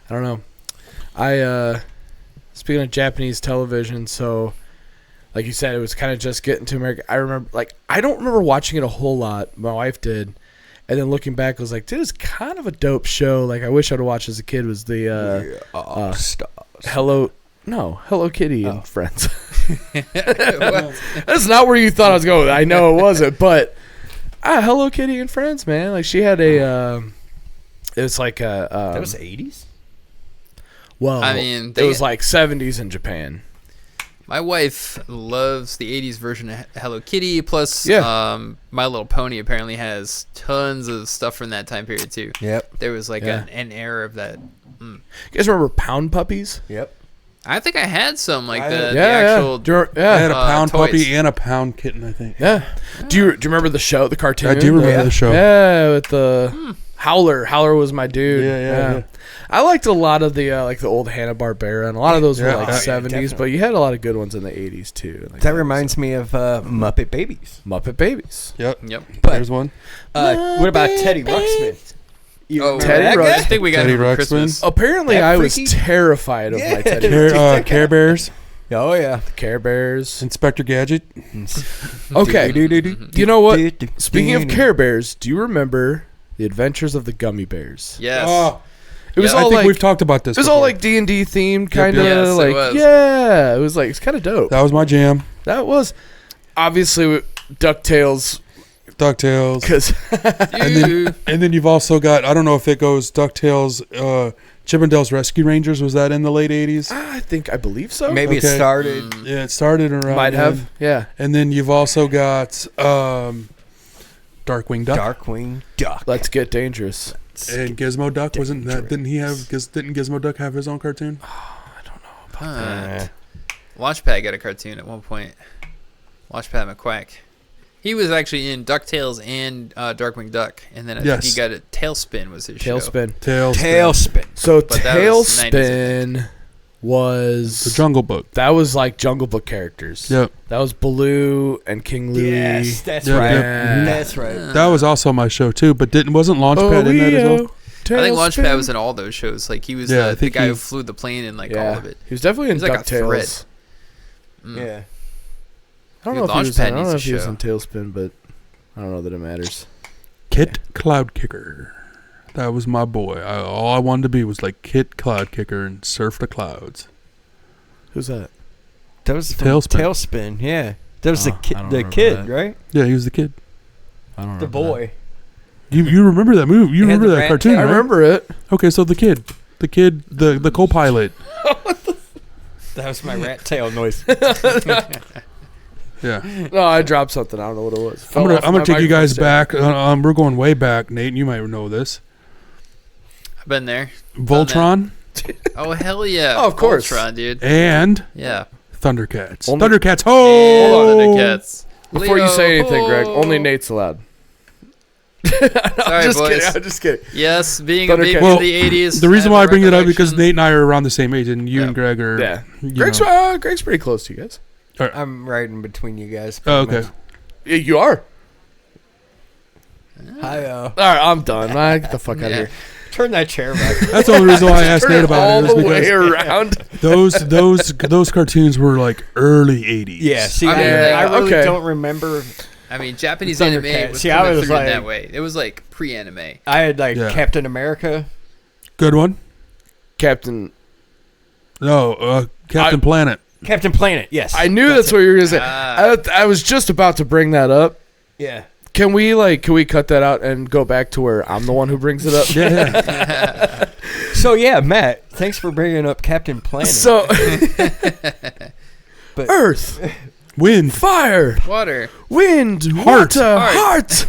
A: I don't know. I speaking of Japanese television, so like you said, it was kind of just getting to America. I remember, like, I don't remember watching it a whole lot. My wife did, and then looking back, I was like, dude, it's kind of a dope show. Like, I wish I'd have watched as a kid. Was the Hello Kitty and Friends. That's not where you thought I was going. I know it wasn't, but Hello Kitty and Friends, man. Like, she had a. It was like a.
C: That was 80s?
A: Well,
D: I mean,
A: it was like 70s in Japan.
D: My wife loves the 80s version of Hello Kitty, plus
A: Yeah.
D: My Little Pony apparently has tons of stuff from that time period, too.
C: Yep.
D: There was like
A: Yeah.
D: an era of that.
A: You guys remember Pound Puppies?
C: Yep.
D: I think I had some, like
C: I-
D: the
A: Yeah,
D: actual...
A: yeah.
B: I had a pound
D: toys.
B: puppy and a pound kitten, I think.
A: Yeah. Do you remember the show, the cartoon?
B: I do remember the show.
A: Yeah, with the Howler. Howler was my dude.
B: Yeah.
A: I liked a lot of the like the old Hanna-Barbera, and a lot of those were
B: Yeah.
A: like
B: Oh, yeah,
A: 70s,
C: definitely.
A: but you had a lot of good ones in the 80s too. Like
C: That reminds me of Muppet Babies.
A: Muppet Babies.
B: Yep.
D: Yep.
C: But
B: There's one.
C: what about Teddy Ruxpin? You
D: Oh,
C: remember
A: Teddy
C: that
A: Ruxpin.
C: guy?
D: I think we got
B: Teddy
D: him for
B: Ruxpin.
D: Christmas.
A: Apparently,
C: That
A: I was
C: freaky-
A: terrified of my Teddy.
B: Care Bears.
C: Oh yeah.
A: Care Bears.
B: Inspector Gadget.
A: Okay. You know what? Speaking of Care Bears, do you remember the Adventures of the Gummy Bears?
D: Yes.
B: Oh,
A: It was
D: Yeah,
B: I
A: all
B: think
A: like
B: we've talked about this.
A: it was all
B: before.
A: like D&D themed, kind of
D: Yes, it
A: like
D: was.
A: yeah. It was like it's kind of dope.
B: That was my jam.
A: That was obviously DuckTales
B: DuckTales.
A: because
B: And then you've also got, I don't know if it goes DuckTales, Chippendales Rescue Rangers. Was that in the late 80s?
A: I believe so.
C: Maybe it
B: Okay.
C: started.
B: Yeah, it started around.
A: Might
B: then.
A: have. Yeah.
B: And then you've also got Darkwing Duck.
C: Darkwing Duck.
A: Let's Get Dangerous.
B: And Gizmo Duck. Wasn't that, didn't Gizmo Duck have his own cartoon?
D: Launchpad got a cartoon at one point. Launchpad McQuack. He was actually in DuckTales and Darkwing Duck, and then I think
B: Yes.
D: he got a Tailspin was his show.
A: Tailspin.
C: Tailspin.
A: So
D: But that was 90s,
A: Tailspin was
B: The Jungle Book.
A: that was like Jungle Book characters.
B: Yep.
A: That was Baloo and King Louie.
C: Yes, that's
B: Yeah,
C: right.
A: yeah.
C: That's right.
B: That was also my show too, but wasn't Launchpad in that as well?
D: I think Launchpad was in all those shows. Like he was
B: Yeah, I
D: the
B: think
D: guy
B: he-
D: who flew the plane in like
A: Yeah.
D: all of it.
A: He was definitely in
D: He was like a thread.
A: DuckTales.
C: Yeah.
A: I don't
D: Dude,
A: know if he was.
D: Launchpad
A: I don't know
D: needs
A: if he
D: a
A: was
D: show.
A: in Tailspin, but I don't know that it matters.
B: Kit Cloudkicker. That was my boy. All I wanted to be was like Kit Cloudkicker and surf the clouds.
A: Who's that?
C: That was from
B: Tailspin.
C: Tailspin. Yeah. That was
E: I don't
C: the
E: remember
C: kid,
E: that.
C: right?
B: Yeah, he was the kid.
E: I don't
C: The
E: remember
C: boy.
B: You remember that movie? You
C: They had
B: remember
C: the
B: that
C: rat
B: cartoon?
C: tail.
A: I
B: Right?
A: remember it.
B: Okay, so the kid, the co-pilot.
C: That was my rat tail noise.
B: Yeah.
A: No, I dropped something. I don't know what it was.
B: I'm gonna take you guys back.
A: Back.
B: We're going way back, Nate. And you might know this.
D: I've been there.
B: Voltron
D: Oh hell yeah!
A: Oh, of course.
D: Voltron, dude.
B: and
D: Yeah.
B: Thundercats.
A: Only-
B: Thundercats.
D: And
B: Oh,
D: Thundercats.
A: Before you say anything, Greg,
D: ho!
A: only Nate's allowed.
D: Sorry,
A: I'm just
D: boys.
A: kidding. I'm just kidding.
D: Yes, being a baby
A: Thundercats.
B: Well,
D: of the '80s.
B: the reason
D: I
B: why I
D: have a
B: bring it up because
D: recollection.
B: Nate and I are around the same age, and you
D: Yeah.
B: and Greg are.
A: Yeah.
B: you
A: Greg's
B: know.
A: Greg's pretty close to you guys.
C: I'm right in between you guys.
B: Oh,
C: pretty
B: okay.
C: much.
A: Yeah, you are.
C: Hi,
A: All right, I'm done. Get the fuck out of
D: Yeah.
A: here.
C: turn that chair back.
B: That's the only reason why I asked
A: Turn
B: Nate
A: it
B: about
A: all
B: it.
A: the
B: Is
A: way
B: because
A: around.
B: those cartoons were like early '80s.
C: Yeah, see,
D: I mean,
C: I really
A: okay.
C: don't remember.
D: I mean, Japanese
C: Thundercats.
D: anime was
C: See, I
D: coming
C: was
D: through in
C: like-
D: that way. It was like pre-anime.
C: I had like
B: Yeah.
C: Captain America.
B: Good one.
A: Captain.
B: No, Captain Planet.
C: Captain Planet, yes.
A: I knew that's what you were gonna say.
D: Ah.
A: I was just about to bring that up.
C: Yeah.
A: Can we cut that out and go back to where I'm the one who brings it up?
B: Yeah.
C: So yeah, Matt, thanks for bringing up Captain Planet.
A: So,
C: But-
A: Earth,
B: Wind.
A: fire,
D: Water.
A: wind,
B: Heart.
A: water, heart.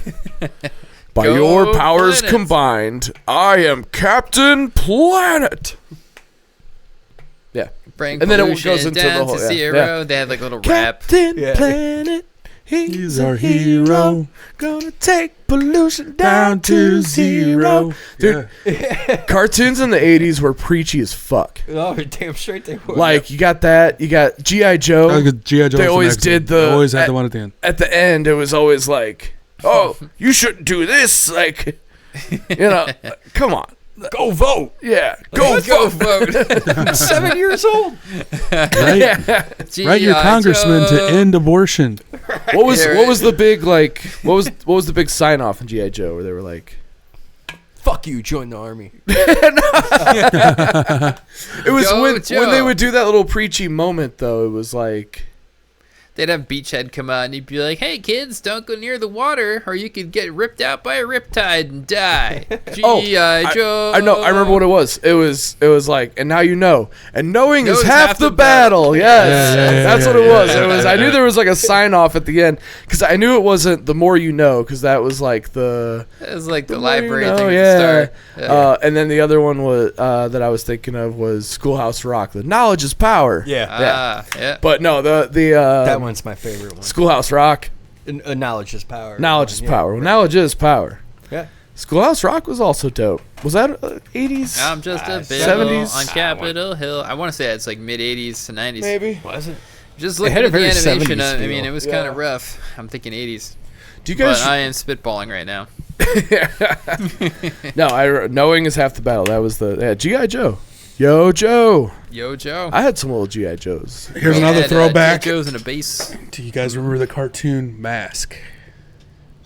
A: By
D: Go
A: your powers
D: planets.
A: combined, I am Captain Planet. Yeah.
D: Bring
A: And then it
D: pollution
A: goes into the
D: down
A: whole-
D: to
A: yeah,
D: zero.
A: yeah.
D: They had like a little rap.
A: Captain
C: Yeah.
A: Planet,
B: He's our hero.
A: Gonna take pollution
B: Down to zero.
A: Dude, cartoons in the 80s were preachy as fuck.
C: oh, damn straight they were.
A: Like, you got that, you got G.I. Joe.
B: G.I. Joe.
A: They always did the-
B: Always had the one at the end.
A: At the end, it was always like, oh, you shouldn't do this. Like, come on.
C: go vote.
A: Yeah, go
D: Go
A: vote.
D: vote.
C: 7 years old.
B: Right? Write your
D: G.I.
B: congressman
D: Joe.
B: to end abortion.
A: What was
D: Yeah,
A: what was the big what was the big sign off in G.I. Joe where they were like,
C: Fuck you, join the army.
A: it was
D: Go,
A: when
D: Joe.
A: they would do that little preachy moment though, it was like,
D: They'd have Beachhead come out and he'd be like, "Hey kids, don't go near the water, or you could get ripped out by a riptide and die." G.I. Joe.
A: I know. I remember what it was. It was like, and now you know. And knowing is
D: Knowing's
A: half the battle. Yes,
B: Yeah,
A: that's what
B: yeah,
A: it was.
B: yeah,
A: It was. I knew there was like a sign off at the end because I knew it wasn't the more you know because that was like the.
D: It was like the
A: more you
D: library
A: know,
D: thing at
A: yeah.
D: the start. Yeah.
A: And then the other one was that I was thinking of was Schoolhouse Rock. The knowledge is power.
C: Yeah.
D: Yeah.
A: But no, the
C: That one's my favorite one.
A: Schoolhouse Rock.
C: Knowledge is power.
A: Knowledge is
C: Yeah.
A: power. Knowledge is power.
C: Yeah.
A: Schoolhouse Rock was also dope. Was that 80s?
D: I'm just a bit
A: 70s?
D: on Capitol Hill. I want to say it's like mid 80s to 90s.
A: Maybe.
C: Was it?
D: Just
C: It
D: looking
C: had a
D: at the
C: very
D: animation,
C: 70s
D: I mean,
C: feel.
D: it was kind of rough. I'm thinking 80s.
A: Do you guys?
D: But I am spitballing right now.
A: No, knowing is half the battle. That was the G.I. Joe. Yo, Joe.
D: Yo, Joe.
A: I had some little G.I. Joes.
B: Here's another throwback.
D: Joe's in a base.
B: Do you guys remember the cartoon Mask?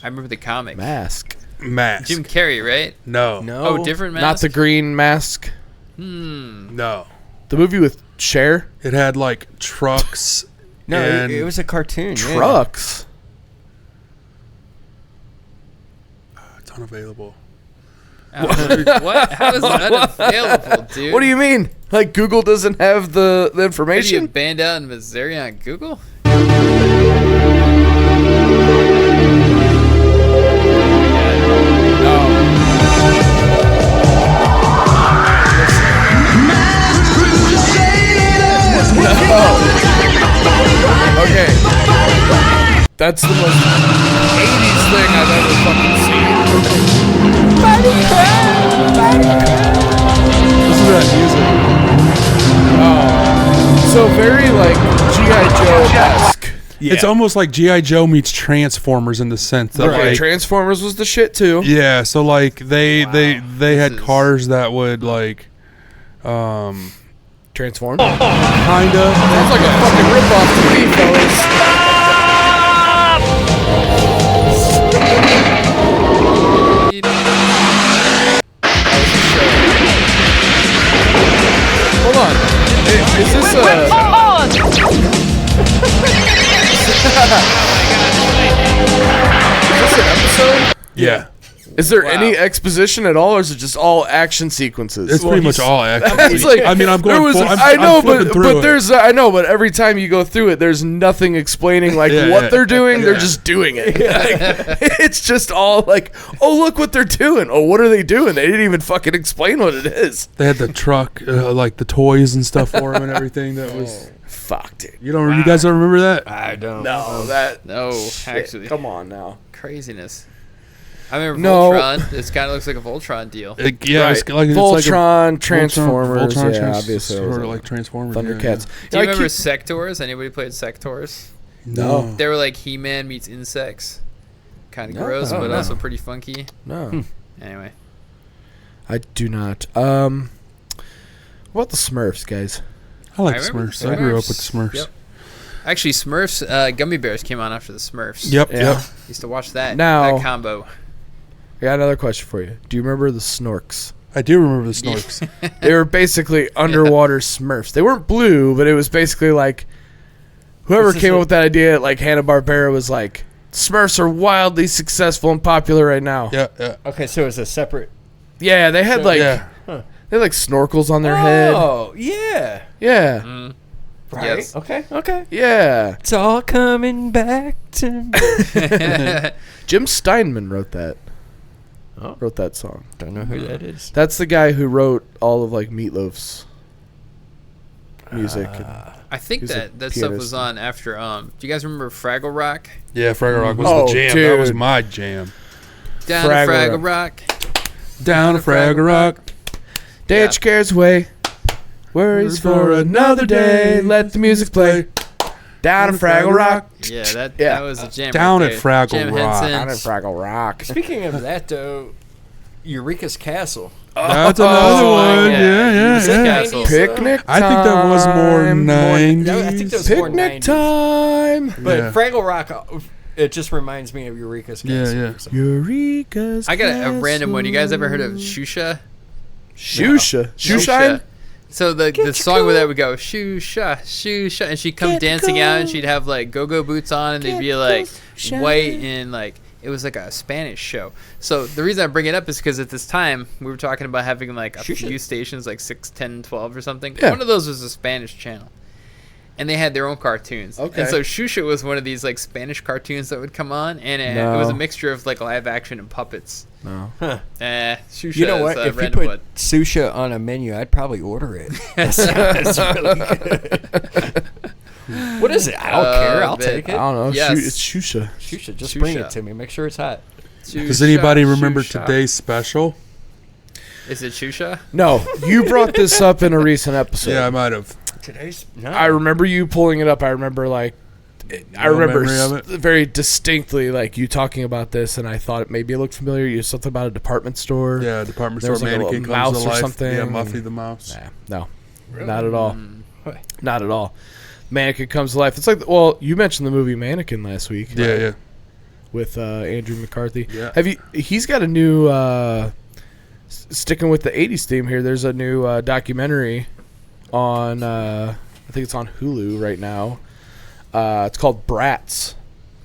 D: I remember the comic.
A: Mask.
B: Mask.
D: Jim Carrey, right?
B: No.
C: No.
D: Oh, different mask.
A: Not the green mask.
B: No.
A: The movie with Cher.
B: It had like trucks.
C: No,
B: and
C: it was a cartoon. yeah.
A: Trucks.
B: It's unavailable.
D: What? How is it unavailable, dude?
A: What do you mean? Like Google doesn't have the
D: Are you
A: information?
D: banned out in Missouri on Google?
A: Okay. That's the most 80s thing I've ever fucking seen.
B: Listen to that music.
A: So very like G.I. Joe-esque.
B: It's almost like G.I. Joe meets Transformers in the sense that
A: Okay,
B: like
A: Transformers was the shit too.
B: yeah, so like they had
D: This is-
B: cars that would like
A: Transform.
B: kinda
A: Sounds like a fucking ripoff to me, fellas. Hold on. Is this a... Is this an episode?
B: Yeah.
A: Is there
D: Wow.
A: any exposition at all, or is it just all action sequences?
B: It's pretty much all action.
A: It's like,
B: I mean, I'm
A: there
B: going.
A: was,
B: I'm flipping through
A: but
B: it.
A: there's I know, but every time you go through it, there's nothing explaining like
B: Yeah,
A: what
B: yeah.
A: they're doing. They're
B: Yeah.
A: just doing it. Like, it's just all like, oh, look what they're doing. Oh, what are they doing? They didn't even fucking explain what it is.
B: They had the truck, like the toys and stuff for him and everything. That was.
A: Fuck, dude.
B: You don't. You guys don't remember that?
C: I don't.
A: No, that
D: No,
A: shit.
D: actually.
A: Come on now.
D: Craziness. I remember
A: No.
D: Voltron. This kind of looks like a Voltron deal.
B: Yeah,
A: Right.
B: it's like
A: Voltron,
B: it's
A: Transformers,
B: Voltron,
A: yeah, obviously.
B: sort of like Transformers.
A: Thundercats.
D: Do you
A: I
D: remember
A: keep-
D: Sectors? Anybody played Sectors?
B: No.
D: They were like He-Man meets insects. Kind of
A: No.
D: gross,
A: Oh,
D: but
A: no.
D: also pretty funky.
A: No,
D: Anyway.
A: I do not. What about the Smurfs, guys?
B: I like
D: I remember
B: Smurfs.
D: the
B: I grew up
D: Smurfs.
B: with Smurfs.
D: Yep. Actually, Smurfs, Gummy Bears came on after the Smurfs.
B: Yep.
A: Yeah.
B: Yep.
D: Used to watch that,
A: Now-
D: that combo.
A: I got another question for you. Do you remember the Snorks?
B: I do remember the Snorks.
A: They were basically underwater Smurfs. They weren't blue, but it was basically like whoever
C: This is
A: came
C: a-
A: up with that idea, like Hanna-Barbera, was like, Smurfs are wildly successful and popular right now.
B: Yeah. Yeah.
C: Okay, so it's a separate.
A: Yeah, they had like
B: Yeah.
A: they had like snorkels on their head.
C: Oh, yeah.
A: Yeah,
D: Mm.
C: Right.
D: Yes.
C: Okay. Okay.
A: yeah.
C: It's all coming back to me.
A: Jim Steinman wrote that.
C: Oh.
A: Wrote that song.
C: Don't know who that is.
A: That's the guy who wrote all of like Meatloaf's music.
D: I think
A: He's a
D: that stuff
A: pianist.
D: was on after. Do you guys remember Fraggle Rock?
B: Yeah. Fraggle Rock was
A: Oh,
B: the jam. That was
A: dude.
B: my jam.
D: Down
A: Fraggle
D: to Fraggle Rock.
B: Down to Fraggle Rock.
A: Ditch cares away. Worries for another day. Let the music play. Down at Fraggle Rock.
D: Yeah, that
A: Yeah.
D: was a jam.
B: Down
D: right
B: at
D: there.
B: Fraggle
D: Jim
B: Rock.
D: Henson.
A: Down at Fraggle Rock.
C: Speaking of that, though, Eureka's Castle.
B: That's another one.
D: yeah.
B: Yeah.
C: Is
B: Yeah.
C: that
B: Yeah.
C: 90s?
A: Picnic time.
B: I think that was more 90s.
C: I think that was more
A: Picnic
C: 90s.
A: time.
C: But
B: Yeah.
C: Fraggle Rock, it just reminds me of Eureka's
B: Yeah,
C: Castle.
B: yeah.
C: So.
A: Eureka's
D: I got a random one. You guys ever heard of
A: Castle.
D: Shusha?
A: Shusha. Shoeshine?
D: So the song with that would go Shusha, Shusha, and she'd come dancing out, and she'd have like go-go boots on, and they'd be like white and like it was like a Spanish show. So the reason I bring it up is because at this time we were talking about having like a few stations, like 6, 10, 12 or something.
A: Yeah.
D: One of those was a Spanish channel. And they had their own cartoons.
A: Okay.
D: And so Shusha was one of these like Spanish cartoons that would come on, and it was a mixture of like live action and puppets.
A: No.
D: Shusha
C: You know what?
D: is a
C: If you
D: random
C: put
D: one.
C: Susha on a menu, I'd probably order it. That sounds really good. What is it? I don't care. I'll
D: man.
C: take
A: I
C: it.
A: don't know.
D: Yes.
A: It's Shusha.
C: Susha, just bring
D: Shusha.
C: it to me. Make sure it's hot.
B: Does anybody
D: Shusha,
B: remember
D: Shusha.
B: today's special?
D: Is it Shusha?
A: No, you brought this up in a recent episode.
B: Yeah, I might have.
C: Today's no.
A: I remember you pulling it up. I remember like, I
B: No
A: remember
B: memory of it?
A: very distinctly like you talking about this, and I thought it maybe looked familiar. You something about a department store.
B: Yeah, department
A: There
B: store
A: was like a
B: mannequin
A: little
B: comes
A: mouse
B: to
A: or
B: life.
A: something,
B: Yeah,
A: and-
B: Muffy the mouse.
A: Nah, no, not at all.
C: What?
A: Not at all. Mannequin comes to life. It's like, well, you mentioned the movie Mannequin last week.
B: Yeah, yeah.
A: With Andrew McCarthy.
B: Yeah.
A: Have you? He's got a new. Sticking with the '80s theme here. There's a new documentary on. I think it's on Hulu right now. It's called Brats.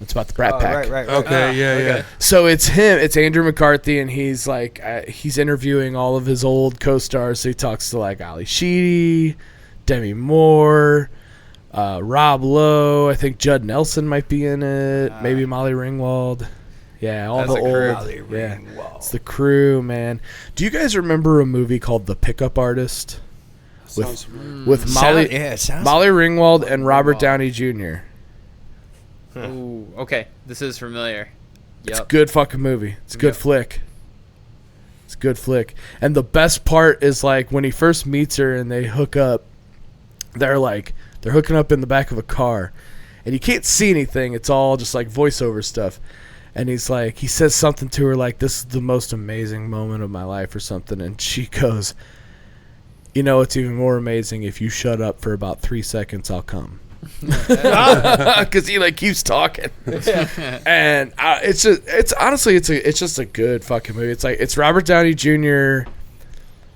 A: It's about the Brat Pack.
C: Right.
B: Okay, yeah.
A: So it's him. It's Andrew McCarthy, and he's like he's interviewing all of his old co-stars. So he talks to like Ali Sheedy, Demi Moore, Rob Lowe. I think Judd Nelson might be in it. Maybe Molly Ringwald. Yeah, all
D: That's
A: the
D: a crew.
A: old.
C: Molly
A: Yeah,
C: Ringwald.
A: it's the crew, man. Do you guys remember a movie called The Pickup Artist with Molly
C: it sounds.
A: Molly Ringwald and Robert Downey Jr.?
D: Ooh, okay. This is familiar.
A: It's a
D: Yep.
A: good fucking movie. It's a good flick. It's a good flick. And the best part is like when he first meets her and they hook up, they're hooking up in the back of a car. And you can't see anything. It's all just like voiceover stuff. And he says something to her like, "This is the most amazing moment of my life," or something. And she goes, "You know, it's even more amazing if you shut up for about 3 seconds, I'll come." Because he like keeps talking. And it's just a good fucking movie. It's Robert Downey Jr.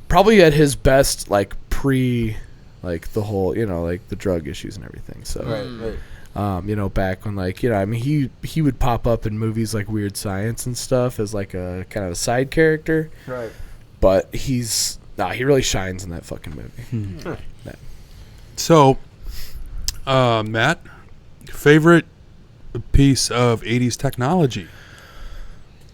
A: probably at his best, like pre, like the whole, like the drug issues and everything. So,
C: Right.
A: Back when I mean he would pop up in movies like Weird Science and stuff as like a kind of a side character.
C: Right.
A: But he really shines in that fucking movie. Yeah.
B: So, Matt, favorite piece of 80s technology?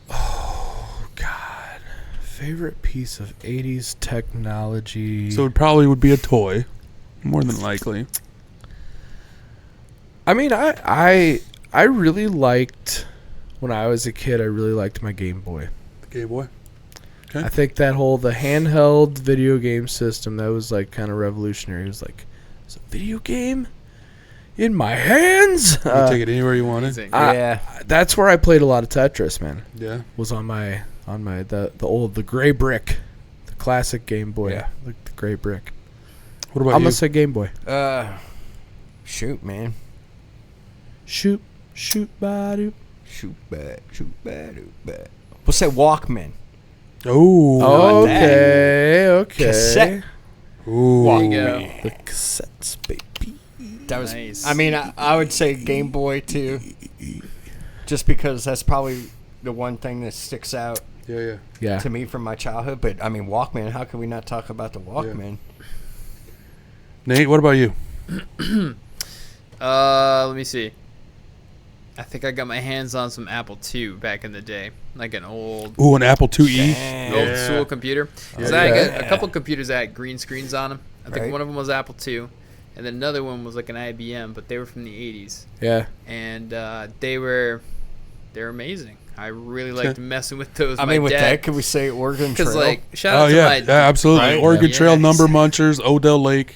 A: Oh, God. Favorite piece of 80s technology.
B: So it probably would be a toy, more than likely.
A: I mean, I really liked, when I was a kid, I really liked my Game Boy.
B: The Game Boy? Okay.
A: I think the handheld video game system, that was like kind of revolutionary. It was like, it's a video game in my hands.
B: You can take it anywhere you want it.
D: Amazing.
A: That's where I played a lot of Tetris, man.
B: Yeah.
A: Was on the gray brick, the classic Game Boy.
C: Yeah.
A: The gray brick.
B: What about
A: I'm
B: you?
A: gonna say Game Boy.
C: Shoot, man.
A: Shoot, ba-doop.
C: Shoot, bad. We'll say Walkman.
B: Oh.
A: Okay.
C: Cassette.
B: Ooh.
D: There you go.
A: The cassettes, baby.
C: That was.
D: Nice.
C: I mean, I would say Game Boy too, just because that's probably the one thing that sticks out
A: Yeah.
C: to me from my childhood. But I mean, Walkman. How can we not talk about the Walkman?
B: Nate, what about you?
D: Let me see. I think I got my hands on some Apple II back in the day, like an old
B: Ooh, an Apple IIe.
D: old school computer. Because I got a couple computers that had green screens on them. I think
C: Right.
D: one of them was Apple II, and then another one was like an IBM, but they were from the 80s,
A: Yeah.
D: and they're amazing. I really liked messing with those.
C: I
D: My
C: mean, with
D: dad,
C: that, could we say Oregon Trail?
D: because like shout
B: Oh,
D: out to
B: yeah.
D: my,
B: Yeah, absolutely.
C: Right?
B: Oregon
D: Yeah.
B: Trail,
D: Yes.
B: Number Munchers, Odell Lake.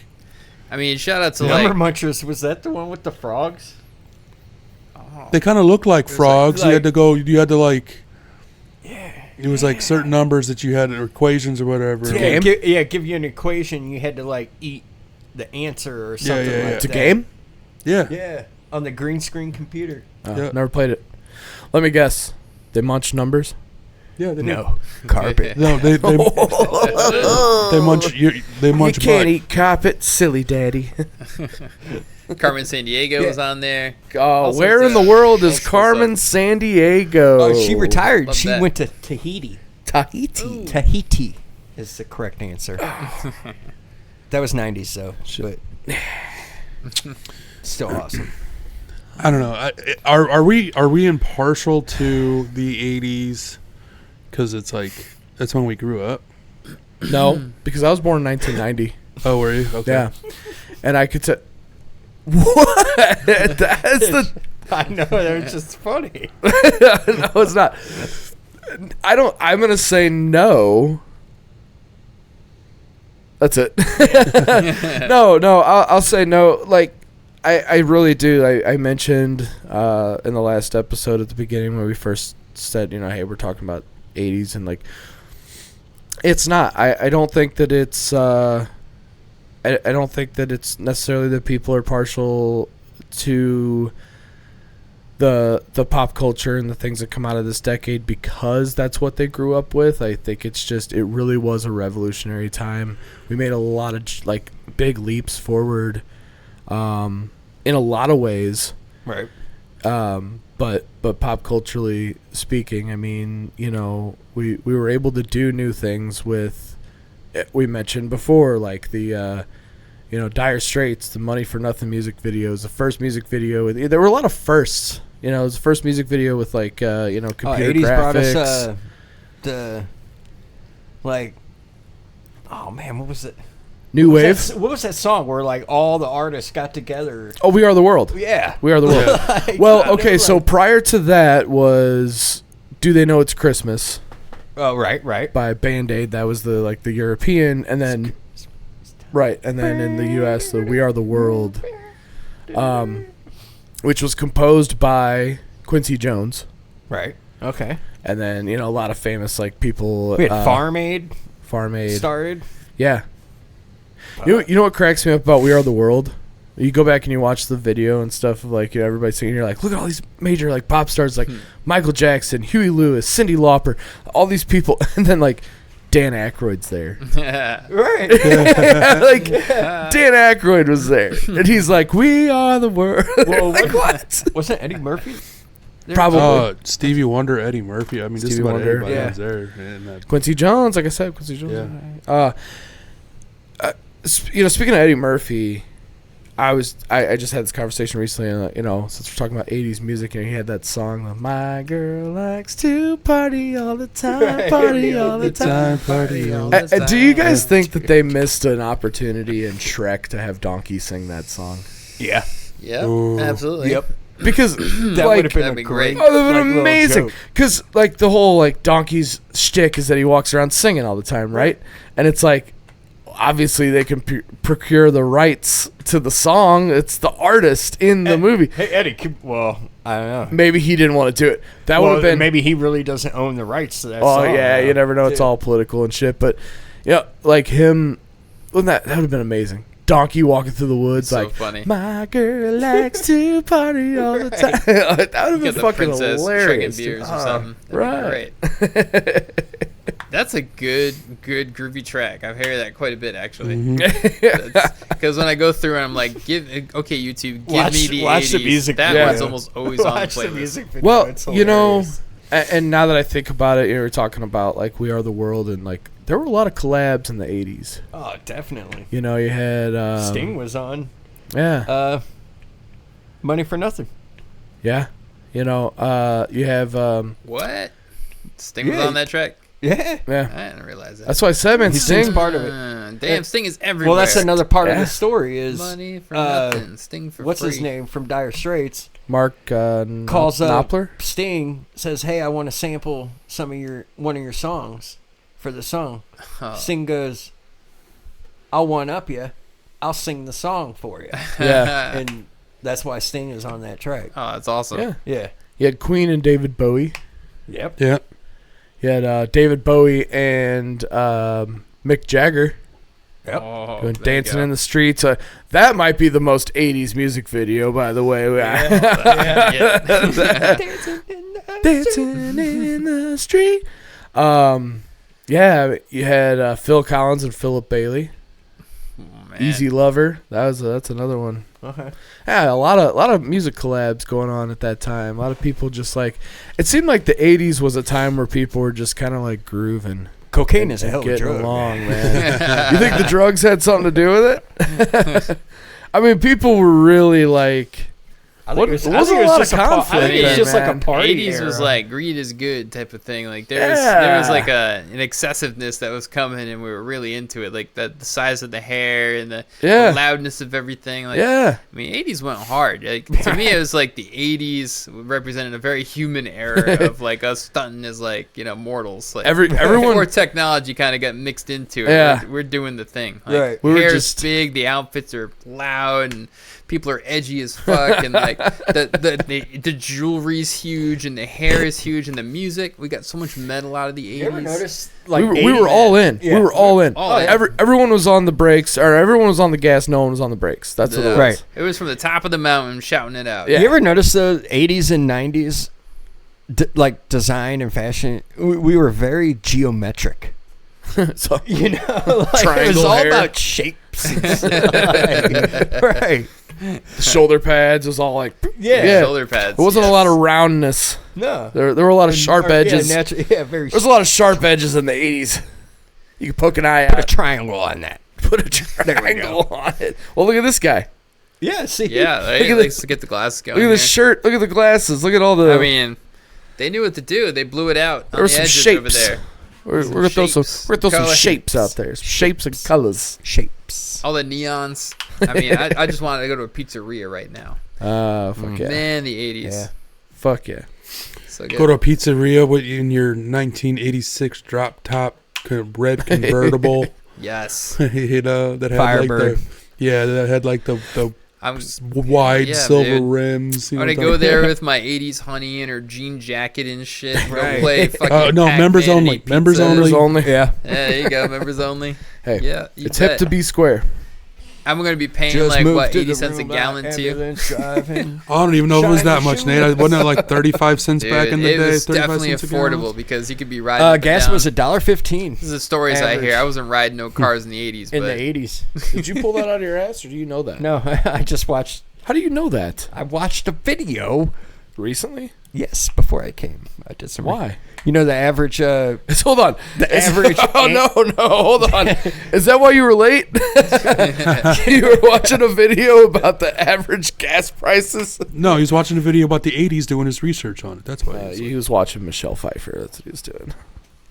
D: I mean, shout out to
C: Number
D: like
C: Munchers, was that the one with the frogs?
B: They kind of look like
D: was
B: frogs.
C: like-
B: you had to like... Yeah. It was like certain numbers that you had, or equations or whatever.
C: Yeah,
A: Game?
C: give you an equation. You had to like eat the answer or something
B: yeah,
C: like
B: yeah.
C: that.
A: It's a game?
B: Yeah.
C: Yeah, on the green screen computer.
B: Yeah.
A: Never played it. Let me guess. They munch numbers?
B: Yeah, they do.
C: No, carpet.
B: No, they munch. They munch.
A: You can't
B: butt.
A: eat carpet, silly daddy.
D: Carmen Sandiego was on there.
A: Oh, where in the world is Carmen Sandiego?
C: Oh, she retired.
D: Love
C: She
D: that.
C: went to Tahiti.
A: Tahiti.
C: Tahiti is the correct answer. That was 90s though,
A: Shit.
C: but still awesome.
B: I don't know. Are we impartial to the 80s? Because it's like that's when we grew up.
A: No, because I was born in 1990.
B: Oh, were you? Okay.
A: Yeah. And I could tell. What? That's the.
C: I know, that was just funny.
A: No, it's not. I'm going to say no. That's it. No, I'll say no. Like, I really do. I mentioned in the last episode at the beginning when we first said, hey, we're talking about 80s and like, it's not. I don't think that it's. I don't think that it's necessarily that people are partial to the pop culture and the things that come out of this decade because that's what they grew up with. I think it's just it really was a revolutionary time. We made a lot of like big leaps forward in a lot of ways.
C: Right.
A: But pop culturally speaking, I mean, we were able to do new things with. We mentioned before, like the, Dire Straits, the Money for Nothing music videos, the first music video. There were a lot of firsts. It was the first music video with like, computer
C: 80s
A: graphics.
C: brought us oh man, what was it?
A: New Wave.
C: What was that song where like all the artists got together?
A: Oh, We Are the World.
C: Yeah.
A: We Are the World.
C: Like,
A: Well,
C: I
A: okay,
C: know,
A: so
C: like-
A: prior to that was Do They Know It's Christmas
C: Oh, right.
A: by Band-Aid. That was the European, and then and then in the US, the We Are the World, which was composed by Quincy Jones,
C: Right. Okay.
A: and then a lot of famous like people.
C: We had Farm Aid
A: started.
C: started.
A: Yeah. You know what cracks me up about We Are the World? You go back and you watch the video and stuff of like everybody singing. You're like, look at all these major like pop stars like Michael Jackson, Huey Lewis, Cyndi Lauper, all these people, and then like Dan Aykroyd's there.
C: Right.
A: Like Dan Aykroyd was there, and he's like, "We are the world."
C: Well,
A: like what?
C: Wasn't Eddie Murphy there?
A: Probably
B: Stevie Wonder, Eddie Murphy. I mean, just
A: Stevie
B: about
A: Wonder,
B: everybody
C: yeah.
B: was there. And
A: Quincy Jones. Like I said, Quincy Jones.
B: Yeah.
A: Speaking of Eddie Murphy, I just had this conversation recently, and since we're talking about 80s music, and he had that song, "My girl likes to party all the time, party all the time,
B: party all the time."
A: Do you guys think that they missed an opportunity in Shrek to have Donkey sing that song?
C: Yeah.
D: Yeah,
B: Ooh.
D: absolutely.
C: Yep.
A: Because
C: That
A: like,
C: would have been
D: that'd
C: a
D: be
C: great.
D: great.
A: oh, that would have been
C: little
A: amazing.
C: joke.
A: Because like the whole like Donkey's shtick is that he walks around singing all the time, right? And it's like, obviously they can procure the rights to the song. It's the artist in the movie.
C: Hey, Eddie. Well, I don't know.
A: Maybe he didn't want to do it. That would have been
C: Maybe he really doesn't own the rights to that
A: Oh
C: song.
A: yeah, you never know. It's all political and shit. But yeah, like him, wouldn't that would have been amazing. Donkey walking through the woods,
D: So
A: like
D: funny.
A: my girl likes to party all the time. That would have been
D: Get the
A: fucking
D: princess
A: hilarious.
D: chugging beers
A: dude.
D: or something.
A: Right.
D: That'd be great. That's a good groovy track. I've heard that quite a bit actually.
A: Mm-hmm.
D: Because when I go through and I'm like, okay, YouTube, give me the
C: watch
D: 80s.
C: the music
D: that
A: video.
D: one's almost always on the
C: Watch the
D: playlist.
C: music video.
A: Well,
C: It's
A: you know,
C: hilarious.
A: and now that I think about it, we're talking about like We Are the World, and like there were a lot of collabs in the '80s.
C: Oh, definitely.
A: You had
C: Sting was on.
A: Yeah,
C: Money for Nothing.
A: yeah. You have
D: What? Sting was
C: Yeah.
D: on that track?
C: Yeah.
A: yeah.
D: I didn't realize that.
A: That's why I said, man,
C: He
A: Sting.
C: sings part of it.
D: Damn, Sting is everywhere.
C: Well, that's another part of
A: Yeah.
C: the story is
D: Money for nothing. Sting for
C: what's
D: free.
C: his name from Dire Straits
A: Mark
C: calls up
A: Knopfler.
C: Sting, says, "Hey, I want to sample one of your songs for the song."
D: Oh.
C: Sting goes, "I'll one up you. I'll sing the song for you."
A: Yeah.
C: And that's why Sting is on that track.
D: Oh, that's awesome.
A: Yeah.
C: Yeah.
A: You had Queen and David Bowie.
C: Yep.
B: Yeah.
A: You had David Bowie and Mick Jagger
C: Yep.
D: Oh,
A: doing
D: there you
A: Dancing
D: go.
A: in the Streets. That might be the most 80s music video, by the way.
D: Yeah.
A: Dancing in the Street. Yeah, you had Phil Collins and Philip Bailey.
D: Oh, man.
A: Easy Lover. That's another one.
C: Okay.
A: Yeah, a lot of music collabs going on at that time. A lot of people just like. It seemed like the '80s was a time where people were just kind of like grooving.
C: Cocaine is a
A: and
C: hell of a
A: getting
C: drug.
A: along, man. You think the drugs had something to do with it? I mean, people were really like.
C: I
A: What-
C: think
A: it wasn't a lot of
C: I
A: conflict
C: think it's
A: there,
C: just like a
A: man.
C: party.
D: 80s was
C: era.
D: like greed is good type of thing. Like there was like an excessiveness that was coming, and we were really into it. Like the size of the hair and the loudness of everything. Like,
A: Yeah.
D: I mean, 80s went hard. Like, to me, it was like the 80s represented a very human era of like us stunting as like mortals. Like
A: Everyone.
D: before technology kind of got mixed into it.
A: Yeah.
D: We're doing the thing. Like,
C: Right.
A: We were
D: hair's
A: just-
D: big, the outfits are loud, and people are edgy as fuck, and like the jewelry's huge, and the hair is huge, and the music. We got so much metal out of the 80s.
C: You ever notice like
A: we were all in.
C: Yeah.
A: We were all in.
D: All in.
A: Everyone was on the brakes, or everyone was on the gas. No one was on the brakes. That's what it was.
C: Right.
D: It was from the top of the mountain shouting it out.
A: Yeah.
C: You ever notice the 80s and 90s, like design and fashion? We were very geometric.
A: So
C: Like, it was
A: Triangle
C: all
A: hair.
C: about shapes. And stuff. Right.
A: the shoulder pads was all like.
C: Yeah.
D: Shoulder pads.
A: There wasn't
D: yes.
A: a lot of roundness.
C: No.
A: There were a lot of sharp edges.
C: Yeah, very.
A: There's a lot of sharp edges in the 80s. You could poke an eye
C: Put a
A: out.
C: triangle on that.
A: Put a triangle on it. Well, look at this guy.
C: Yeah. See.
D: Yeah,
A: Look at
D: let's get the glasses going.
A: Look at the
D: here.
A: shirt. Look at the glasses. Look at all the.
D: I mean, they knew what to do. They blew it out
A: There
D: on
A: were
D: the
A: some
D: edges
A: shapes.
D: over there.
A: we're gonna throw some.
D: shapes.
A: We're gonna throw some
D: Color.
A: shapes out there. Shapes and colors.
C: Shapes.
D: All the neons. I mean, I just wanted to go to a pizzeria right now.
A: Fuck yeah.
D: Man, the 80s.
C: Yeah.
A: Fuck yeah.
D: So good.
B: Go to a pizzeria in your 1986 drop top red convertible.
D: Yes.
B: That had
C: Firebird.
B: that had like the
D: I'm
B: wide
D: Yeah,
B: silver
D: dude.
B: rims.
D: I'm gonna go there with my 80s honey and her jean jacket and shit. Go
C: Right.
D: play fucking
B: no,
D: Pac-Man
B: members
D: and
B: only.
D: eat
B: Members
D: pizza.
B: only.
A: Members only.
C: Yeah.
D: Yeah, there you go. Members only.
A: Hey,
D: Yeah, you
A: it's hip
D: bet.
A: to be square.
D: I'm going to be paying
C: Just
D: like
C: moved
D: what
C: to
D: 80
C: the
D: cents a
C: room,
D: gallon too.
C: ambulance driving.
B: I don't even know if it was that
C: Shiny
B: much, Nate. Wasn't it like 35 cents back in the
D: it
B: day?
D: was
B: 35
D: definitely
B: cents a gallon?
D: affordable because you could be riding. up and
C: Gas
D: down.
C: was $1.15
D: This is the stories I
C: average.
D: hear. I wasn't riding no cars in the 80s,
C: in
D: but
C: the 80s.
A: Did you pull that out of your ass, or do you know that?
C: No, I just watched.
A: How do you know that?
C: I watched a video.
A: Recently?
C: Yes, before I came, I did some.
A: Why?
C: You know the average.
A: Hold on.
C: The average.
A: Oh no, hold on. Is that why you were late? You were watching a video about the average gas prices.
B: No, he was watching a video about the 80s doing his research on it. That's why.
A: He was watching Michelle Pfeiffer. That's what he was doing.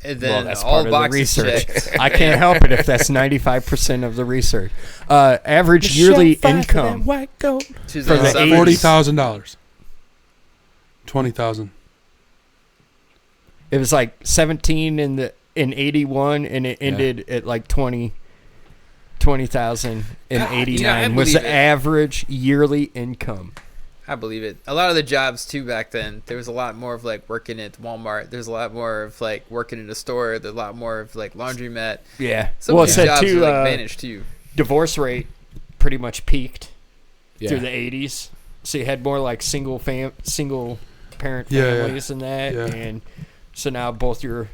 D: and then
C: That's
D: all
C: part of the
D: boxes
C: research.
D: checked.
C: I can't help it if that's 95% of the research. Average yearly income.
D: She's
C: For
D: in
C: the
D: summers.
C: 80s.
B: $40,000. 20,000.
C: It was like 17 in 81, and it ended at like 20,000 in
D: I
C: 89 was
D: believe
C: the
D: it.
C: average yearly income.
D: I believe it. A lot of the jobs too back then, there was a lot more of like working at Walmart. There's a lot more of like working in a store. There's a lot more of like laundromat.
C: Yeah.
D: Some
C: Well,
D: of
C: it
D: these
C: said
D: jobs
C: too,
D: are like vanished too.
C: divorce rate pretty much peaked
A: Yeah.
C: through the 80s. So you had more like single parent
B: Yeah,
C: families and that,
B: yeah.
C: and so now both your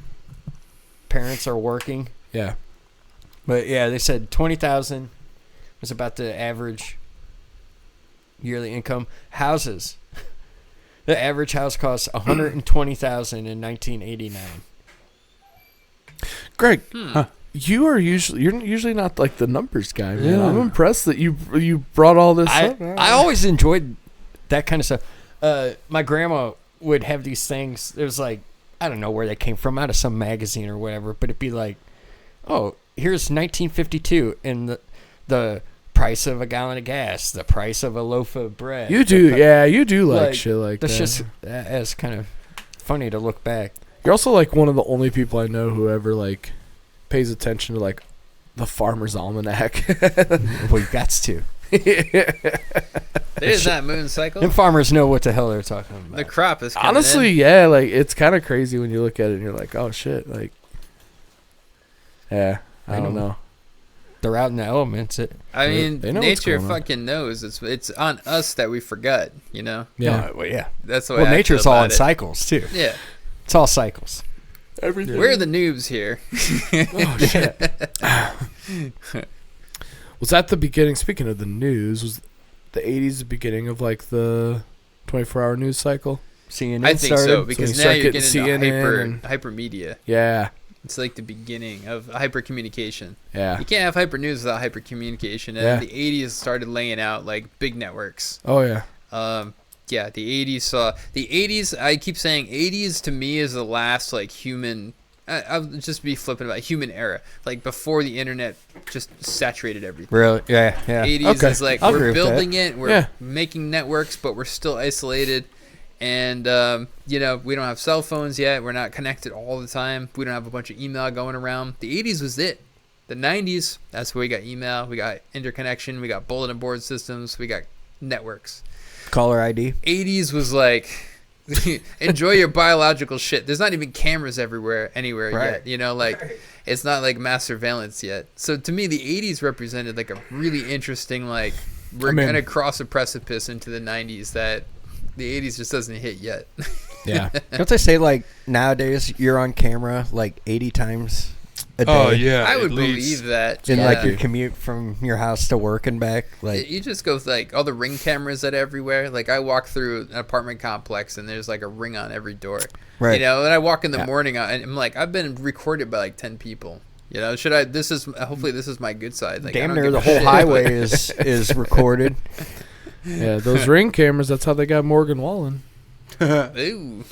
C: parents are working.
A: Yeah.
C: But yeah, they said 20,000 was about the average yearly income. Houses, the average house costs 120,000 in 1989.
A: Greg,
B: Huh.
A: you're usually not like the numbers guy, man.
B: Yeah.
A: I'm impressed that you brought all this up.
C: I always enjoyed that kind of stuff. My grandma would have these things. It was like, I don't know where they came from, out of some magazine or whatever, but it'd be like, oh, here's 1952 and the price of a gallon of gas, the price of a loaf of bread.
A: You do, yeah, you do like shit like
C: That's
A: that.
C: just that's kind of funny to look back.
A: You're also like one of the only people I know who ever like pays attention to like the Farmer's Almanac.
C: Well, you got to.
D: There's that moon cycle.
C: Them farmers know what the hell they're talking about.
D: The crop is coming
A: Honestly,
D: in.
A: yeah, like it's kind of crazy when you look at it and you're like, oh shit, like, yeah, I don't know.
C: They're out in the elements.
D: I mean,
A: they know what's
D: nature
A: going on.
D: fucking knows. It's on us that we forgot. You know,
A: Yeah,
C: Well, yeah.
D: that's the way.
C: Well,
D: I
C: nature's
D: feel
C: all
D: about
C: in
D: it.
C: cycles too.
D: Yeah,
C: It's all cycles.
A: everything.
D: we're the noobs here.
A: Oh shit. Was that the beginning? Speaking of the news, was the 80s the beginning of like the 24-hour news cycle?
C: CNN
D: I think
C: started.
D: so because
A: you
D: now
A: start
D: you're
A: getting
D: getting into
A: CNN
D: hyper media.
A: Yeah,
D: It's like the beginning of hyper communication.
A: yeah.
D: You can't have hyper news without hyper communication. And
A: Yeah.
D: the 80s started laying out like big networks.
A: Oh yeah.
D: Yeah, the 80s saw the 80s. I keep saying 80s to me is the last like human. I'll just be flippant about human era, like before the internet just saturated everything.
C: Really? Yeah, yeah.
D: 80s
A: Okay.
D: is like
C: I'll agree
D: we're
C: with
D: building it, we're
A: Yeah.
D: making networks, but we're still isolated. And, you know, we don't have cell phones yet. We're not connected all the time. We don't have a bunch of email going around. The 80s was it. The 90s, that's where we got email. We got interconnection. We got bulletin board systems. We got networks.
C: Caller ID.
D: 80s was like, enjoy your biological shit. There's not even cameras anywhere
C: Right.
D: yet. You know, like, it's not like mass surveillance yet. So to me, the 80s represented like a really interesting, like, we're going to cross a precipice into the 90s that the 80s just doesn't hit yet.
A: Yeah.
C: Don't they say like nowadays you're on camera like 80 times a day?
B: Oh yeah,
D: I would
B: at least.
D: believe that.
C: In
D: yeah.
C: like your commute from your house to work and back, like
D: You just go with like all the ring cameras that are everywhere. Like I walk through an apartment complex and there's like a ring on every door.
C: right.
D: You know, and I walk in the
A: Yeah.
D: morning and I'm like, I've been recorded by like 10 people. You know, hopefully this is my good side. Like, I
C: Damn
D: don't
C: near
D: give
C: the
D: a
C: whole
D: shit.
C: highway is recorded.
A: Yeah, those ring cameras, that's how they got Morgan Wallen.
D: Ooh.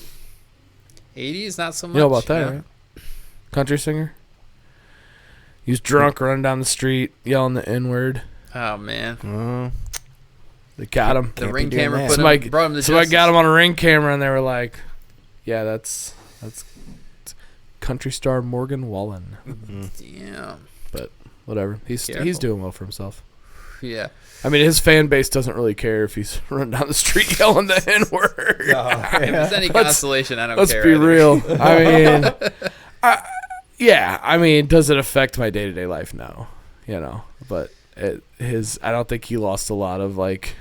D: 80s, not so much.
A: You know about that,
D: know?
A: right? Country singer. He was drunk running down the street, yelling the N-word.
D: Oh, man.
A: They got him.
D: The
C: Can't
D: ring
C: be doing
D: camera
C: that.
D: brought him to
A: So I
D: justice.
A: got him on a ring camera, and they were like, yeah, that's country star Morgan Wallen.
D: Damn.
A: Whatever. He's
D: Careful.
A: doing well for himself.
D: Yeah.
A: I mean, his fan base doesn't really care if he's running down the street yelling the N-word.
D: If it's any
A: Let's-
D: consolation, I don't
A: Let's
D: care.
A: be
D: either.
A: real. I mean, yeah. I mean, does it affect my day-to-day life? No. You know, but I don't think he lost a lot of like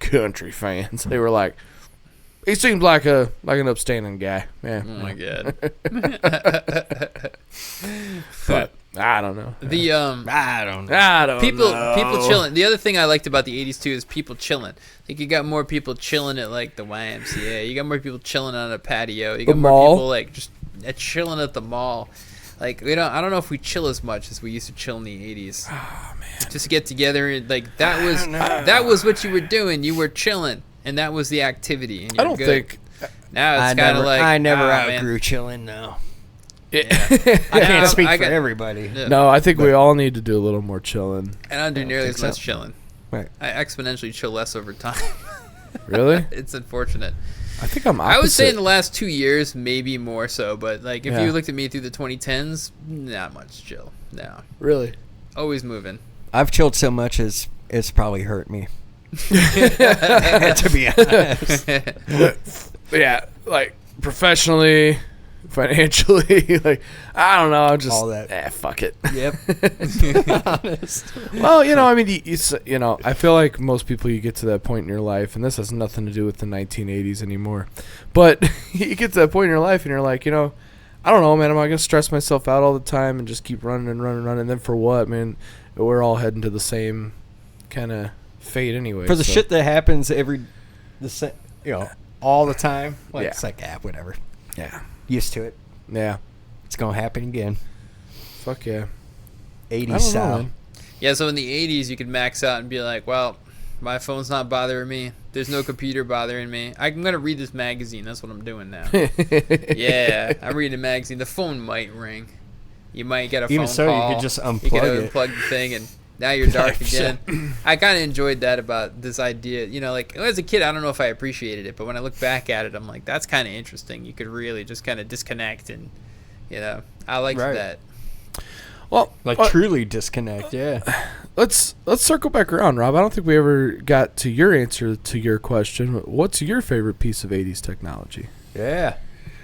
A: country fans. They were like, he seems like an upstanding guy. Yeah.
D: Oh my god.
A: But I don't know.
C: I don't know.
A: I don't
D: People
A: know.
D: chilling. The other thing I liked about the 80s too is people chilling. Like you got more people chilling at like the YMCA. You got more people chilling on a patio. You got
A: The
D: more
A: mall.
D: people like just chilling at the mall. Like I don't know if we chill as much as we used to chill in the 80s.
A: Oh man.
D: Just get together and like that was what you were doing. You were chilling and that was the activity. And
A: I don't think.
D: now it's kind of like
C: I never
D: man.
C: outgrew chilling. No,
D: Yeah.
C: I can't speak
D: I
C: for
D: got-
C: everybody.
D: Yeah.
A: No, I think we all need to do a little more chilling.
D: And I don't do nearly
C: think
D: as much
C: so.
D: chilling.
C: Right.
D: I exponentially chill less over time.
A: Really?
D: It's unfortunate.
A: I think I'm opposite.
D: I would say in the last 2 years, maybe more so. But like, if
A: Yeah.
D: you looked at me through the 2010s, not much chill. No,
A: Really?
D: always moving.
C: I've chilled so much as it's probably hurt me. To be honest.
A: Yeah, like professionally, financially, like I don't know. I'm just
C: All that.
A: fuck it.
C: Yep. Honest.
A: Well, I mean, I feel like most people, you get to that point in your life, and this has nothing to do with the 1980s anymore, but you get to that point in your life, and you're like, I don't know, man. Am I gonna stress myself out all the time and just keep running and running and running? And then for what, man? We're all heading to the same kind of fate anyway.
C: For the
A: so-
C: shit that happens all the time. Like,
A: Yeah.
C: It's like, whatever.
A: Yeah,
C: Used to it.
A: yeah,
C: It's gonna happen again.
A: fuck yeah.
C: 80s
A: I don't know,
C: style.
A: man.
D: Yeah, so in the 80s, you could max out and be like, well, my phone's not bothering me. There's no computer bothering me. I'm going to read this magazine. That's what I'm doing now. Yeah, I'm reading a magazine. The phone might ring. You might get a
C: Even
D: phone
C: so,
D: call.
C: you could just
D: You could
C: unplug it.
D: unplug the thing, and now you're dark
C: Shit.
D: again. I kind of enjoyed that about this idea. Like, as a kid, I don't know if I appreciated it, but when I look back at it, I'm like, that's kind of interesting. You could really just kind of disconnect, and, I liked
C: Right.
D: that.
A: Well,
C: Truly disconnect, yeah.
A: let's circle back around, Rob. I don't think we ever got to your answer to your question. What's your favorite piece of 80s technology?
C: Yeah.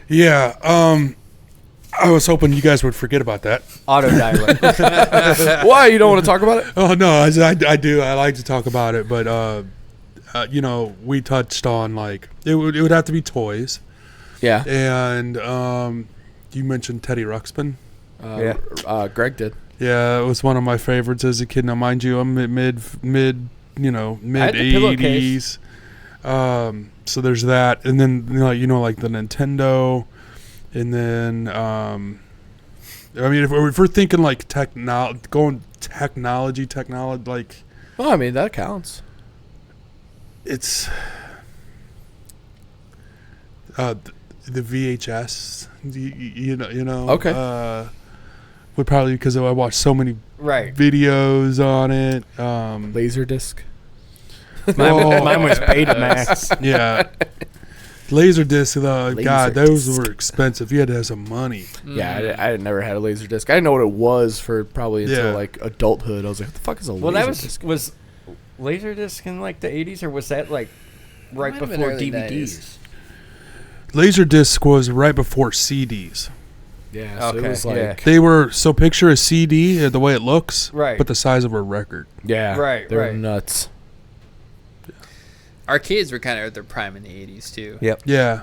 B: Yeah. I was hoping you guys would forget about that.
C: Autodialer.
A: Why? You don't want to talk about it?
B: Oh no, I do. I like to talk about it, but we touched on like it would have to be toys,
A: Yeah.
B: and you mentioned Teddy Ruxpin.
A: Greg did.
B: Yeah, it was one of my favorites as a kid. Now, mind you, I'm mid
C: the
B: 80s. So there's that, and then like the Nintendo, and then I mean, if we're thinking like technology, like
A: Well, I mean, that counts.
B: it's the VHS.
A: Okay.
B: Would probably because I watched so many
C: Right.
B: videos on it.
A: Laserdisc.
C: Mine was Betamax.
B: Yeah. Laserdisc, though, God, those
A: Laserdisc.
B: were expensive. You had to have some money.
A: Yeah, I never had a Laserdisc. I didn't know what it was for probably until
B: Yeah.
A: like adulthood. I was like, what the fuck is a
C: Well, that
A: Laserdisc?
C: was Laserdisc in like the 80s, or was that like right
D: Might have been
C: before
D: early
C: DVDs?
B: Laserdisc was right before CDs.
A: Yeah, so
C: Okay,
A: it was like,
C: yeah.
B: They were, so picture a CD, the way it looks,
C: Right.
B: but the size of a record.
A: yeah,
C: Right,
A: they were
C: right.
A: nuts.
D: Arcades were kind of at their prime in the 80s, too.
C: Yep.
B: Yeah.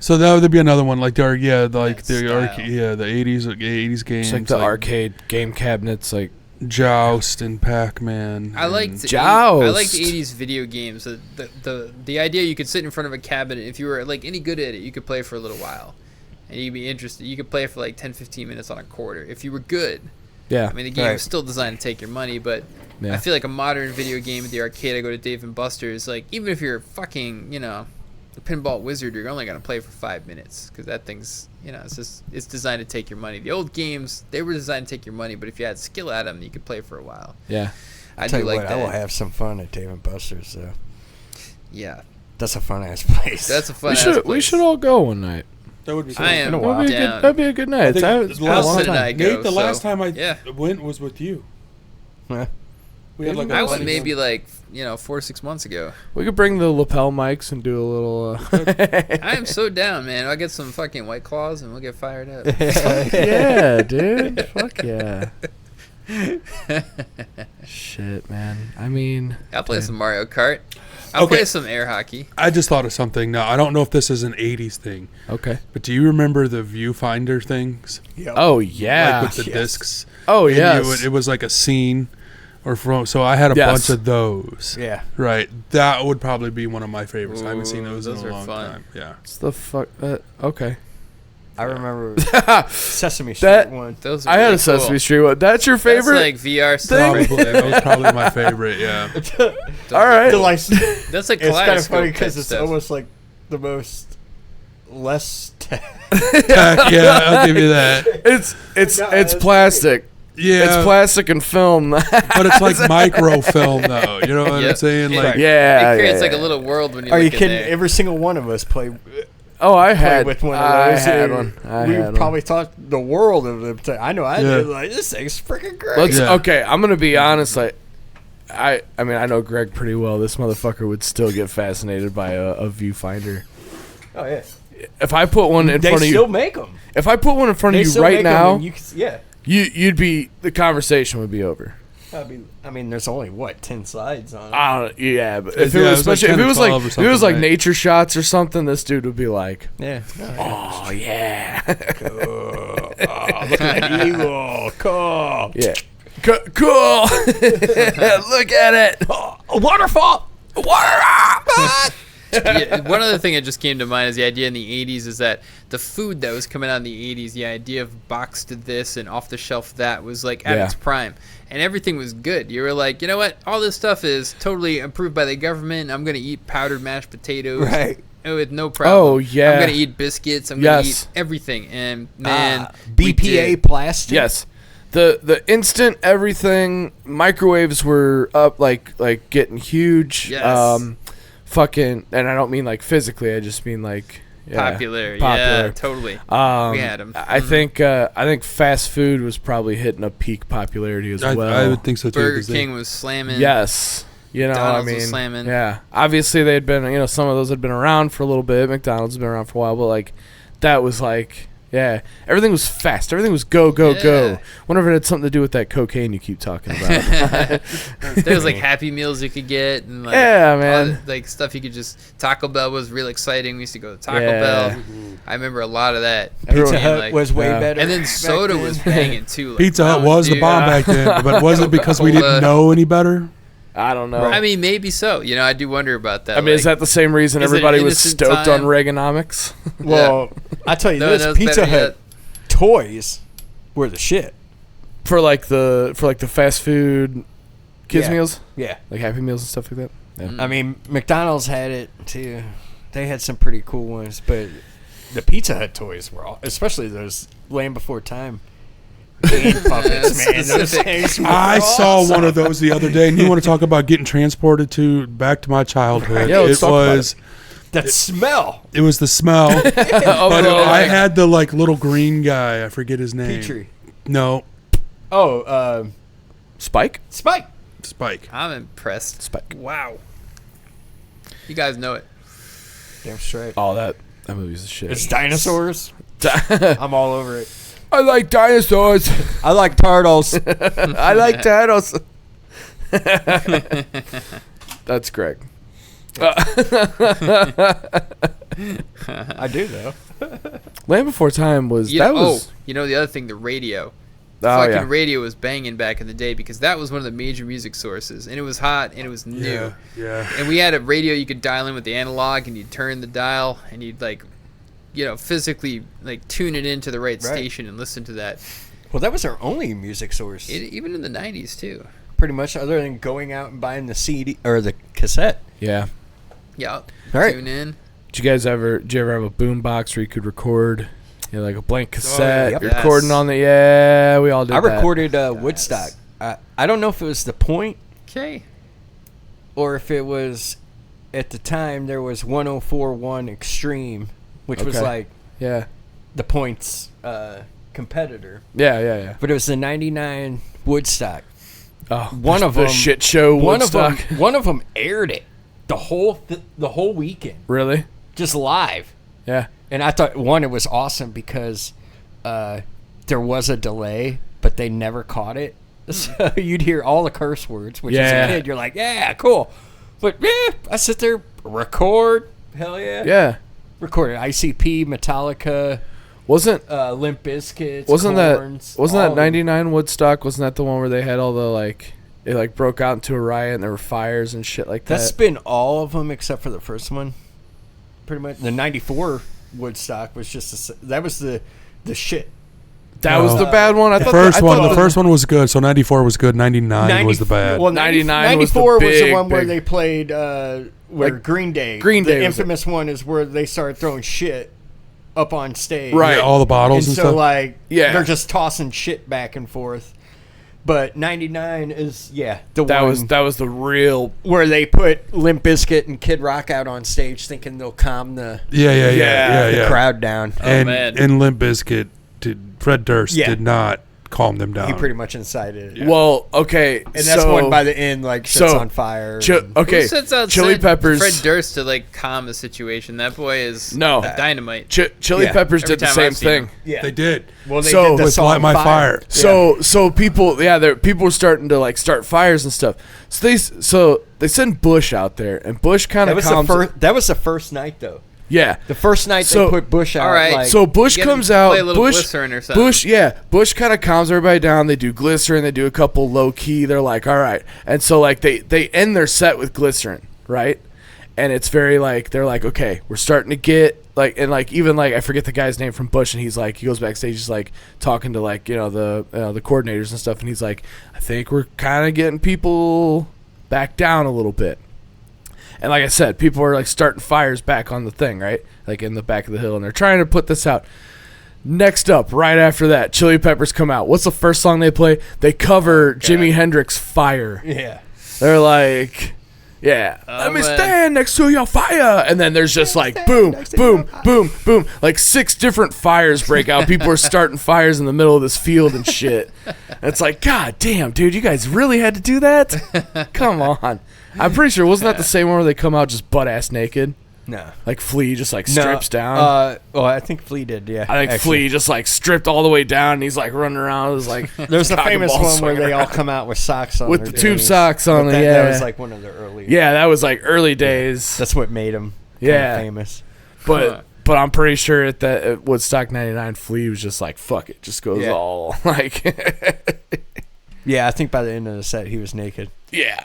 B: So that would be another one, like the
D: That style.
B: 80s games.
A: It's like the arcade game cabinets, like
B: Joust and Pac-Man.
D: I liked
B: and-
D: the
A: Joust.
D: I liked the 80s video games. The idea you could sit in front of a cabinet, if you were like any good at it, you could play for a little while, and you'd be interested. You could play for like 10-15 minutes on a quarter if you were good.
A: yeah.
D: I mean, the game
C: Right.
D: was still designed to take your money, but
A: Yeah.
D: I feel like a modern video game at the arcade, I go to Dave and Buster's, like even if you're fucking, the pinball wizard, you're only gonna play for 5 minutes because that thing's, it's designed to take your money. The old games, they were designed to take your money, but if you had skill at them, you could play for a while.
A: Yeah.
D: I
C: Tell
D: do
C: you
D: like
C: what,
D: that.
C: I will have some fun at Dave and Buster's. Though.
D: Yeah,
C: That's a fun ass place.
D: that's a fun.
A: We should all go one night.
B: That would be
D: I am
C: In a while.
D: down.
A: That'd be a good night. It's
B: I
A: been
B: think
A: a
B: Allison
A: long
D: and I
A: time.
D: go.
B: Nate, the last
D: so,
B: time I
D: yeah.
B: went was with you.
C: Yeah.
B: We had like
D: I
B: a
D: went maybe like 4 or 6 months ago.
A: We could bring the lapel mics and do a little.
D: I am so down, man. I'll get some fucking White Claws and we'll get fired up.
A: Yeah, dude. Fuck yeah. Shit, man. I mean,
D: I'll play some Mario Kart. I'll play some air hockey.
B: I just thought of something now. I don't know if this is an 80s thing.
A: Okay.
B: But do you remember the viewfinder things?
C: Yep.
A: Oh, yeah.
B: Like with the discs?
A: Oh,
B: And
A: yeah.
B: it was like a scene. So I had a bunch of those.
C: Yeah.
B: Right. That would probably be one of my favorites. I haven't seen
D: Ooh,
B: those in
D: those
B: a
D: are
B: long
D: fun.
B: time. Yeah.
A: What's the fuck? Okay.
C: I remember Sesame Street
A: That-
C: one.
D: Those are
A: I had
D: really
A: a Sesame
D: cool.
A: Street one. That's your favorite?
D: That's like VR stuff.
A: thing?
D: Right there.
B: That was probably my favorite, yeah.
A: All right.
D: That's like
C: It's kind of funny
D: kaleidoscope
C: because
D: type
C: it's
D: stuff.
C: almost like the most less tech.
B: Yeah, I'll give you that.
A: It's plastic.
B: Yeah.
A: It's plastic and film.
B: But it's like microfilm, though. You know what
D: Yep.
B: I'm saying? Like,
A: Yeah.
D: It creates
A: yeah,
D: like
A: yeah.
D: a little world when you
C: Are
D: look
C: you
D: in
C: kidding?
D: there.
C: Every single one of us play
A: Oh, I had
C: with one of
A: I
C: those.
A: had
C: and
A: one. I
C: we
A: had
C: probably taught the world of them. I know I
B: Yeah.
C: did. Like, this thing's freaking great.
A: Let's,
B: Yeah.
A: Okay, I'm gonna be honest. I mean, I know Greg pretty well. This motherfucker would still get fascinated by a viewfinder.
C: Oh yeah,
A: If I put one in
C: they
A: front of
C: still
A: you,
C: make them.
A: if I put one in front of you right now, you'd be the conversation would be over.
C: I mean, there's only 10 slides on it.
A: I don't. Yeah, but
B: Yeah,
A: if it
B: it
A: was
B: was like
A: especially
B: 10
A: if it
B: or
A: was like
B: 12 or
A: if it was
B: something,
A: like
B: right?
A: nature shots or something, this dude would be like,
C: Yeah.
A: "Oh yeah,
C: Oh, look at that eagle. Cool.
A: yeah, cool. Look at it,
C: A waterfall.
D: Yeah, one other thing that just came to mind is the idea in the 80s is that the food that was coming out in the 80s, the idea of boxed this and off the shelf that was like at
A: Yeah.
D: its prime. And everything was good. You were like, you know what? All this stuff is totally approved by the government. I'm going to eat powdered mashed potatoes.
C: Right.
D: With no problem.
A: Oh, yeah.
D: I'm going to eat biscuits. I'm going to
A: Yes.
D: eat everything. And man, we
C: BPA
D: did.
C: plastic.
A: Yes. The instant everything microwaves were up like getting huge.
D: Yes.
A: Fucking, and I don't mean like physically. I just mean like
D: Popular. Yeah, totally. We had 'em.
A: I think fast food was probably hitting a peak popularity as well.
B: I would think so too.
D: Burger
B: 'cause they-
D: King was slamming.
A: Yes. You know,
D: McDonald's
A: I
D: was
A: mean,
D: slamming.
A: yeah. Obviously, they had been, some of those had been around for a little bit. McDonald's had been around for a while, but like, that was like, yeah, everything was fast. Everything was go, go, go.
D: Yeah.
A: Wonder if it had something to do with that cocaine you keep talking about.
D: There was like Happy Meals you could get, and like
A: Yeah,
D: all
A: man.
D: the, like stuff you could just. Taco Bell was real exciting. We used to go to Taco
A: Yeah.
D: Bell. I remember a lot of that.
C: Pizza
D: And,
C: Hut
D: like-
C: was way
A: Yeah.
C: better.
D: and then
C: back
D: soda
C: then.
D: was banging too. Like,
B: Pizza Hut
D: Mountain
B: was the
D: Dew.
B: bomb back then, but was it because we
D: Coca-Cola.
B: didn't know any better?
A: I don't know.
D: I mean, maybe so. You know, I do wonder about that.
A: I mean, is that the same reason
D: is it
A: everybody
D: an
A: was
D: innocent
A: stoked on
D: time?
A: Reaganomics?
C: Well, I tell you
D: No,
C: this:
D: no, it's
C: Pizza
D: better
C: Hut
D: yet.
C: toys were the shit.
A: for the fast food kids
C: Yeah.
A: meals,
C: Yeah.
A: like Happy Meals and stuff like that. Yeah.
C: I mean, McDonald's had it too. They had some pretty cool ones, but the Pizza Hut toys were all, especially those Land Before Time. Hand puppets, man. Those
D: Specific.
C: things were
B: I saw
C: awesome.
B: one of those the other day, and you want to talk about getting transported back to my childhood?
A: Yeah, let's
B: it
A: talk about
B: was
C: That smell.
B: it was the smell,
A: Oh,
B: but
A: no,
B: I
A: like-
B: had the like little green guy. I forget his name.
C: Petrie.
B: No,
C: Oh,
A: Spike.
C: Spike.
B: Spike.
D: I'm impressed.
A: Spike.
D: Wow. You guys know it.
C: Damn straight.
A: Oh, that movie's a shit.
C: It's dinosaurs. I'm all over it.
A: I like dinosaurs.
C: I like turtles.
A: I like turtles. That's Greg.
C: I do though.
A: Land Before Time was
D: You
A: that
D: know,
A: was
D: you know the other thing, the radio.
A: oh
D: Fucking
A: yeah.
D: radio was banging back in the day because that was one of the major music sources, and it was hot and it was new.
B: Yeah.
D: And we had a radio you could dial in with the analog, and you'd turn the dial, and you'd physically tune it into the right station and listen to that.
C: Well, that was our only music source.
D: Even in the 90s too.
C: Pretty much, other than going out and buying the CD or the cassette.
A: Yeah.
D: Yeah.
C: All right.
D: Tune in.
A: Did you ever have a boom box where you could record, like a blank cassette?
C: yep.
A: You're recording on the we all did
C: I
A: that.
C: recorded Woodstock. I don't know if it was the point
D: Okay.
C: or if it was at the time there was 104.1 Extreme, which was
A: Okay.
C: like
A: Yeah.
C: the points competitor.
A: Yeah.
C: But it was the 99 Woodstock.
A: Oh,
C: One of
A: the
C: them-
A: shit show
C: One
A: Woodstock.
C: of them aired it the whole weekend,
A: Really?
C: just live.
A: Yeah.
C: And I thought it was awesome because there was a delay, but they never caught it. So you'd hear all the curse words, which as a kid, you're like, yeah, cool. But I sit there, record. Hell yeah.
A: Yeah.
C: Recorded ICP, Metallica,
A: Wasn't
C: Limp Bizkit,
A: wasn't
C: Korns,
A: that 99 Woodstock? Wasn't that the one where they had all the like it like broke out into a riot and there were fires and shit like that?
C: That's been all of them except for the first one. Pretty much. The 94 Woodstock was just that was the shit.
A: That was the bad one.
B: The first one was good. So 94 was good. 99 was the bad.
C: Well,
A: 99
C: 94 was the one where
A: big-
C: they played where
A: Like,
C: Green Day.
A: Green Day
C: The
A: was
C: infamous one is where they started throwing shit up on stage.
A: Right.
B: Yeah, all the bottles and
C: so
B: stuff.
C: like
A: Yeah.
C: they're just tossing shit back and forth. But 99 is the
A: that
C: one
A: was the real
C: where they put Limp Bizkit and Kid Rock out on stage thinking they'll calm the
B: Yeah.
C: crowd down.
B: And
D: man.
B: and Limp Bizkit, Fred Durst did not calm them down.
C: He pretty much incited it.
A: Well, okay,
C: And that's one by the end, like, shit's on fire.
A: Okay,
D: Who sets out
A: Chili Peppers.
D: Fred Durst to like calm the situation? That boy is
A: No.
D: dynamite.
A: Chili
C: Yeah.
A: Peppers
D: Every
A: did the
D: time
A: same
D: I've seen
A: thing.
D: him.
C: Yeah.
B: They did.
C: Well, they
A: So-
C: did the
B: With
C: song
B: Light My Fire.
A: So people, people were starting to like start fires and stuff. So they send Bush out there, and Bush kind
C: That
A: of
C: was
A: calms.
C: that was the first night, though.
A: Yeah.
C: The first night
A: So-
C: they put Bush out.
D: All right.
C: like,
A: So Bush
D: You gotta
A: comes out.
D: play a little
A: Bush,
D: glycerin or something.
A: Bush kind of calms everybody down. They do glycerin. They do a couple low key. They're like, all right, and so like they end their set with glycerin, right? And it's very like they're like, okay, we're starting to get like, and like even like I forget the guy's name from Bush, and he's like he goes backstage, he's like talking to like the coordinators and stuff, and he's like, I think we're kind of getting people back down a little bit. And like I said, people are like starting fires back on the thing, right? Like in the back of the hill, and they're trying to put this out. Next up, right after that, Chili Peppers come out. What's the first song they play? They cover Jimi Hendrix "Fire."
C: yeah.
A: They're like, yeah, let me
D: man.
A: stand next to your fire. And then there's just like boom, boom, boom, boom. Like 6 different fires break out. People are starting fires in the middle of this field and shit. And it's like, God damn, dude, you guys really had to do that? Come on. I'm pretty sure, wasn't that the same one where they come out just butt-ass naked?
C: No.
A: Like Flea just like strips down?
C: Well, I think Flea did, yeah.
A: I think Flea just like stripped all the way down and he's like running around. It's like
C: There's a
A: cock and
C: famous
A: ball
C: one where
A: swinging
C: they all
A: around.
C: come out with socks on.
A: With
C: their
A: the tube
C: jeans.
A: socks on
C: But
A: them,
C: that
A: yeah.
C: was like one of the early.
A: Yeah, that was like early days.
C: That's what made him
A: Yeah.
C: famous.
A: But I'm pretty sure at Woodstock 99, Flea was just like, fuck it. Just goes
C: Yeah.
A: all like,
C: Yeah, I think by the end of the set he was naked.
A: yeah.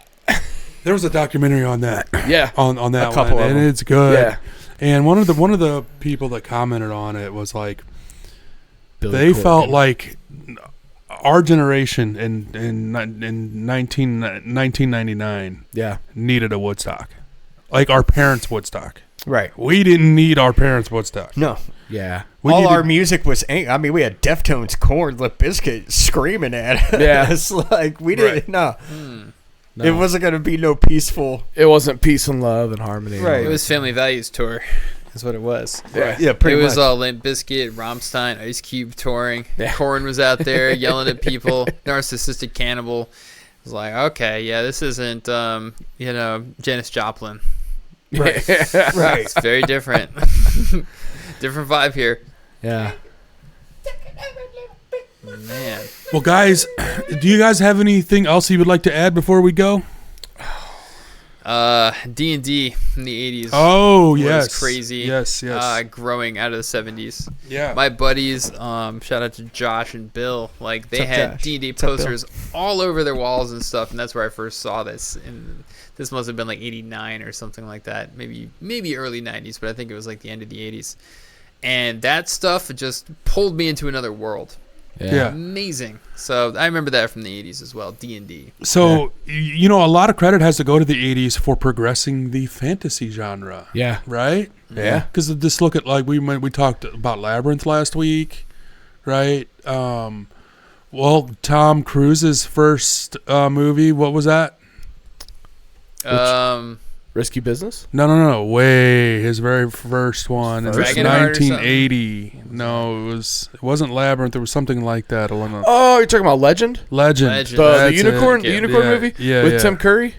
B: There was a documentary on that.
A: Yeah.
B: On that
C: A couple
B: one,
C: of
B: and
C: them.
B: it's good.
A: Yeah.
B: And one of the people that commented on it was like,
A: Billy
B: they
A: Corgan.
B: felt like our generation in 1999
A: Yeah.
B: needed a Woodstock, like our parents' Woodstock.
C: Right.
B: We didn't need our parents' Woodstock.
C: No.
A: Yeah.
B: We
C: All
B: needed-
C: our music was I mean, we had Deftones, Korn, Limp Bizkit screaming at us.
A: Yeah.
C: Like, we didn't,
B: Right.
C: no.
A: No.
C: It wasn't going to be no peaceful.
A: It wasn't peace and love and harmony.
C: Right.
D: It was Family Values tour. Is what it was.
A: Yeah.
C: Yeah, pretty
D: it was
C: much.
D: all Limp Bizkit, Rammstein, Ice Cube touring.
A: Yeah.
D: Korn was out there yelling at people. Narcissistic Cannibal. It was like, okay, yeah, this isn't, Janis Joplin.
C: Right.
A: Right.
D: It's very different. Different vibe here.
A: Yeah.
D: Man.
B: Well, guys, do you guys have anything else you would like to add before we go?
D: D&D in the 80s.
B: Oh,
D: was
B: yes.
D: crazy.
B: Yes, yes.
D: Growing out of the 70s.
B: Yeah.
D: My buddies, shout out to Josh and Bill, like they
C: What's up,
D: had
C: Josh?
D: D&D
C: What's up, Bill?
D: posters all over their walls and stuff, and that's where I first saw this. And this must have been like 89 or something like that, maybe early 90s, but I think it was like the end of the 80s. And that stuff just pulled me into another world.
B: Yeah.
D: Amazing. So I remember that from the 80s as well, D&D.
B: So, a lot of credit has to go to the 80s for progressing the fantasy genre,
A: Yeah.
B: right?
A: Yeah.
B: Because just look at, like, we talked about Labyrinth last week, right? Well, Tom Cruise's first movie, what was that?
A: Risky Business?
B: No. Way his very first one. It was
D: Dragonheart or something?
B: 1980. No, it wasn't Labyrinth. There was something like that along the
A: Oh, you're talking about Legend?
B: Legend.
D: Legend.
A: The
B: That's
A: unicorn,
B: it.
A: the unicorn
B: Yeah,
A: movie
B: yeah,
A: with
B: yeah.
A: Tim Curry.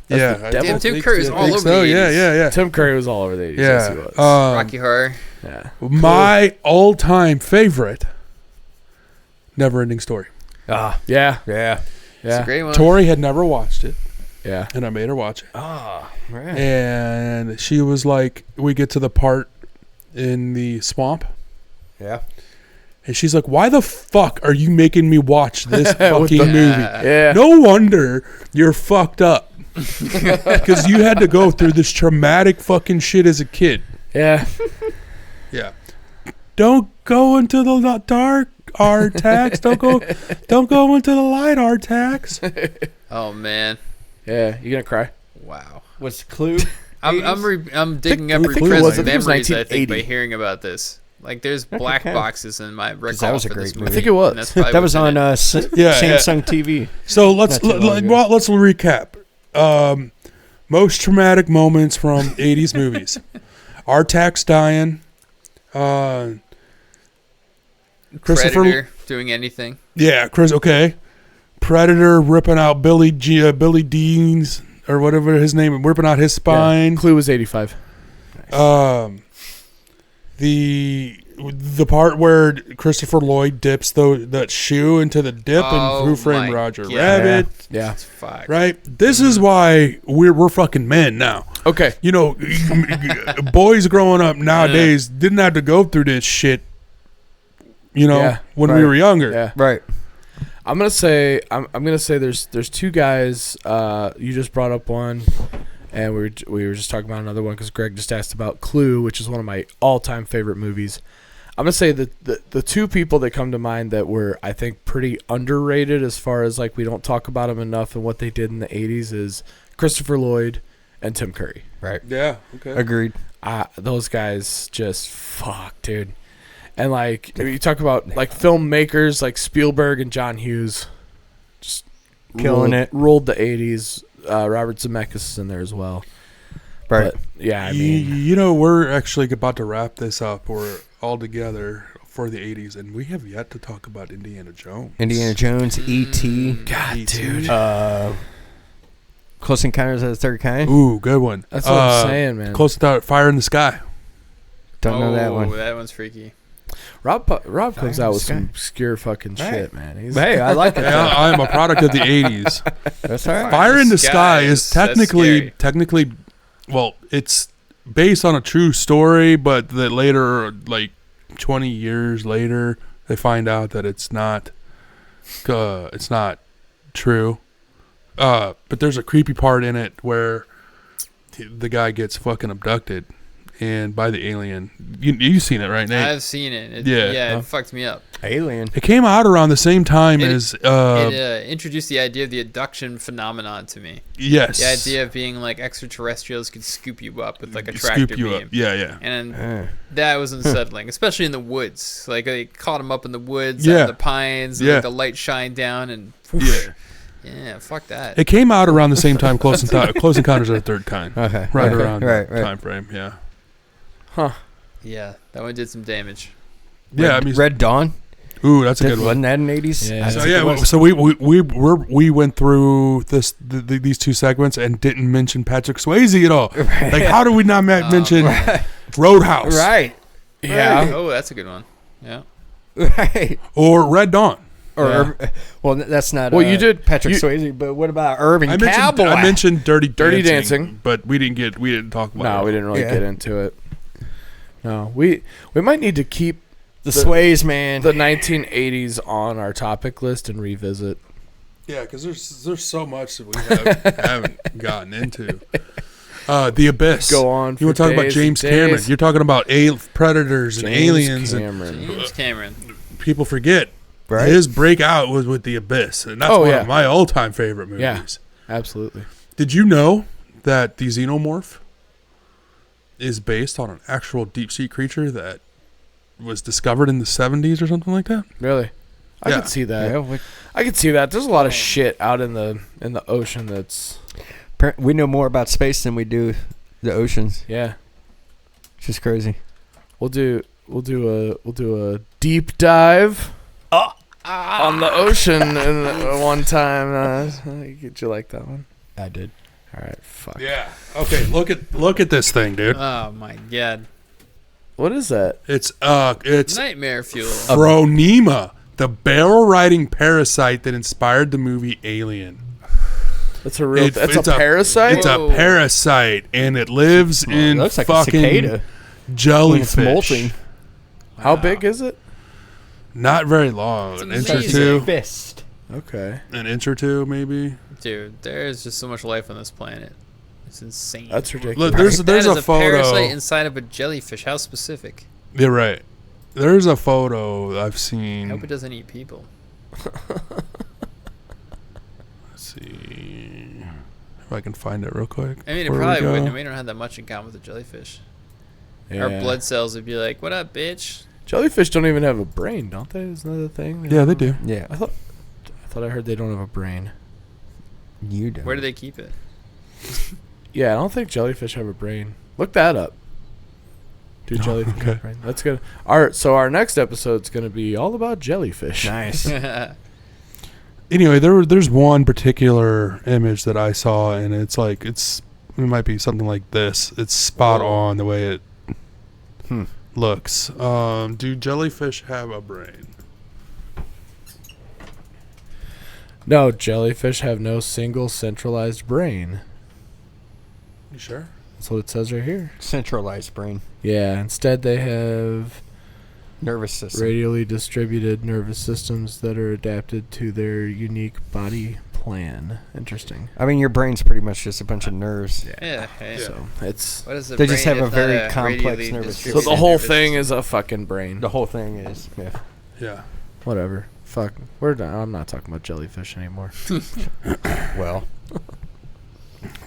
A: As
B: Yeah,
A: the
B: I
A: devil?
D: Damn, Tim
B: think-
D: Curry's
B: I
D: all
B: think
D: over
B: so.
D: the 80s.
B: Yeah.
A: Tim Curry was all over the 80s. Yes, he
B: Yeah.
A: was.
D: Rocky Horror.
A: Yeah.
B: My all-time favorite, Never-Ending Story.
C: Ah,
A: Yeah.
C: yeah.
D: It's a great one.
B: Tori had never watched it.
A: Yeah.
B: And I made her watch it.
C: Oh, right.
B: And she was like, we get to the part in the swamp.
C: Yeah.
B: And she's like, why the fuck are you making me watch this fucking movie?
A: Yeah.
B: No wonder you're fucked up. Because you had to go through this traumatic fucking shit as a kid.
A: Yeah.
B: Yeah. Don't go into the dark, Artax. Don't go into the light, Artax.
D: Oh man.
A: Yeah. You gonna cry?
D: Wow.
C: What's Clue?
D: I'm digging up
A: Clue was-
D: repressed
A: I think it was
D: memories. I think by
A: 1980.
D: hearing about this. Like there's black boxes in my recall
C: was a
D: for
C: great
D: this
C: movie.
D: movie.
A: I think it was.
D: and that's probably
C: That was
D: what's in
C: on
D: it.
C: Samsung TV.
B: So let's
C: Not too long ago.
B: let's recap. Most traumatic moments from 80s movies. Artax dying. Christopher.
D: Predator doing anything.
B: Yeah, Chris. Okay. Predator ripping out Billy Dean's or whatever his name, ripping out his spine.
A: Clue was 85.
B: The part where Christopher Lloyd dips that shoe into the dip and Who Framed
D: my
B: Roger
D: God.
B: Rabbit.
A: Yeah.
D: It's fucked.
B: Right. This is why we're fucking men now.
A: Okay.
B: You know, boys growing up nowadays didn't have to go through this shit. You know,
A: Yeah,
B: when we
A: right.
B: were younger.
A: Yeah.
C: Right.
A: I'm gonna say there's two guys. You just brought up one, and we were just talking about another one because Greg just asked about Clue, which is one of my all-time favorite movies. I'm gonna say that the two people that come to mind that were, I think, pretty underrated as far as like we don't talk about them enough and what they did in the 80s is Christopher Lloyd and Tim Curry.
C: Right.
B: Yeah. Okay.
C: Agreed.
A: Those guys just fuck, dude. And like you talk about like filmmakers like Spielberg and John Hughes, just
C: Killing it.
A: Rolled the 80s. Robert Zemeckis is in there as well.
C: Right.
A: But, yeah, I mean,
B: You know, we're actually about to wrap this up. We're all together for the 80s, and we have yet to talk about Indiana Jones.
C: Indiana Jones, E.T.
A: God,
B: E.T.
A: dude.
C: Close Encounters of the Third Kind.
B: Ooh, good one.
A: That's what I'm saying, man.
B: Close to Fire in the Sky.
C: Don't know that one.
D: That one's freaky.
A: Rob comes out with
C: Sky.
A: some obscure fucking
C: Right.
A: shit, man. He's,
C: Hey, I like it.
B: Yeah, I am a product of the 80s.
C: That's all right.
B: Fire in the Sky is
D: that's scary.
B: technically, well, it's based on a true story, but that later, like 20 years later, they find out that it's not true. But there's a creepy part in it where the guy gets fucking abducted and by the alien. You've seen it, right, Nate?
D: I've seen it.
B: Yeah.
D: It fucked me up.
C: Alien.
B: It came out around the same time as
D: It introduced the idea of the abduction phenomenon to me.
B: yes,
D: The idea of being like extraterrestrials could scoop you up with like a
B: Scoop
D: tractor
B: you
D: beam.
B: up. Yeah.
D: And that was unsettling, especially in the woods. Like they caught him up in the woods,
B: Yeah.
D: and the pines, and
B: Yeah.
D: like, the light shined down, and yeah, fuck that.
B: It came out around the same time. Close Encounters of the Third Kind.
C: Okay.
B: Right
C: Okay.
B: around
C: Right.
B: that time frame. Yeah.
D: Yeah, that one did some damage.
B: Yeah. I mean,
C: Red Dawn.
B: ooh, that's a good one.
C: Wasn't that in the 80s?
A: Yeah.
C: I
B: So
C: think it was.
B: so we went through these two segments and didn't mention Patrick Swayze at all.
C: Right.
B: Like, how do we not mention Roadhouse
C: Right.
A: Yeah.
D: Oh, that's a good one. Yeah.
C: Right.
B: or Red Dawn?
C: Or well, that's not.
A: Well, you did-
C: Patrick
A: you-
C: Swayze, but what about Urban
B: I
C: Cowboy?
B: mentioned Dirty
A: Dirty
B: Dancing,
A: Dancing.
B: but we didn't talk about it.
A: No, we didn't really
C: Yeah.
A: get into it. No, we might need to keep
C: the Sways, man.
A: the 1980s on our topic list and revisit.
B: Yeah, because there's so much that we haven't gotten into. The Abyss.
A: Go on.
B: You were talking about James Cameron. You're talking about predators and aliens,
D: James Cameron.
B: and people forget
C: Right.
B: his breakout was with The Abyss, and that's
A: Oh,
B: one
A: yeah.
B: of my all-time favorite movies.
A: Yeah. Absolutely.
B: Did you know that the Xenomorph is based on an actual deep-sea creature that was discovered in the 70s or something like that?
A: Really, I
B: Yeah.
A: could see that.
C: Yeah,
A: I could see that. There's a lot of shit out in the ocean that's
C: we know more about space than we do the oceans.
A: yeah.
C: It's just crazy.
A: We'll do a deep dive on the ocean in one time. Did you like that one?
C: I did.
A: All right, fuck.
B: Yeah. Okay, look at this thing, dude.
D: Oh my god.
A: What is that?
B: It's
D: Nightmare fuel.
B: Phronema. The barrel-riding parasite that inspired the movie Alien.
A: That's a real. It's a parasite.
B: It's a parasite, and it lives in
C: looks like a
B: fucking
C: cicada.
B: jellyfish.
C: When it's molting.
A: How big is it?
B: Not very long.
D: It's
B: An inch or
D: amazing.
B: two.
C: Fist.
A: Okay.
B: An inch or two, maybe.
D: Dude, there's just so much life on this planet. It's insane.
A: That's ridiculous.
B: Look, there's
D: That is
B: a photo.
D: parasite inside of a jellyfish. How specific?
B: You're right. There's a photo I've
D: I
B: seen.
D: hope it doesn't eat people.
B: Let's see if I can find it real quick.
D: I mean, it
B: before we
D: probably
B: go.
D: wouldn't. We don't have that much in common with the jellyfish.
A: Yeah.
D: Our blood cells would be like, "What up, bitch?"
A: Jellyfish don't even have a brain, don't they? Isn't that a thing?
B: Yeah, they do.
C: Yeah.
A: I thought I heard they don't have a brain.
C: You do.
D: Where do they keep it?
A: Yeah, I don't think jellyfish have a brain. Look that up. Do
B: Oh,
A: jellyfish
B: okay.
A: have a brain? That's good. So our next episode's going to be all about jellyfish.
C: Nice.
B: Anyway, there's one particular image that I saw, and it's like it might be something like this. It's spot on the way it looks. Do jellyfish have a brain?
A: No, jellyfish have no single centralized brain.
B: You sure?
A: That's what it says right here.
C: Centralized brain.
A: Yeah, instead they have
C: Nervous system.
A: radially distributed nervous systems that are adapted to their unique body plan. Interesting.
C: I mean, your brain's pretty much just a bunch of nerves.
D: Yeah. Hey.
A: So it's
D: What is the
C: They just
D: brain
C: have a
D: if not
C: very complex
D: radially
C: nervous
A: so
C: system.
A: the whole
D: nervous
A: thing
D: system?
A: is a fucking brain.
C: The whole thing is. Yeah.
B: Yeah.
A: Whatever. Fuck. We're done. I'm not talking about jellyfish anymore.
C: Well,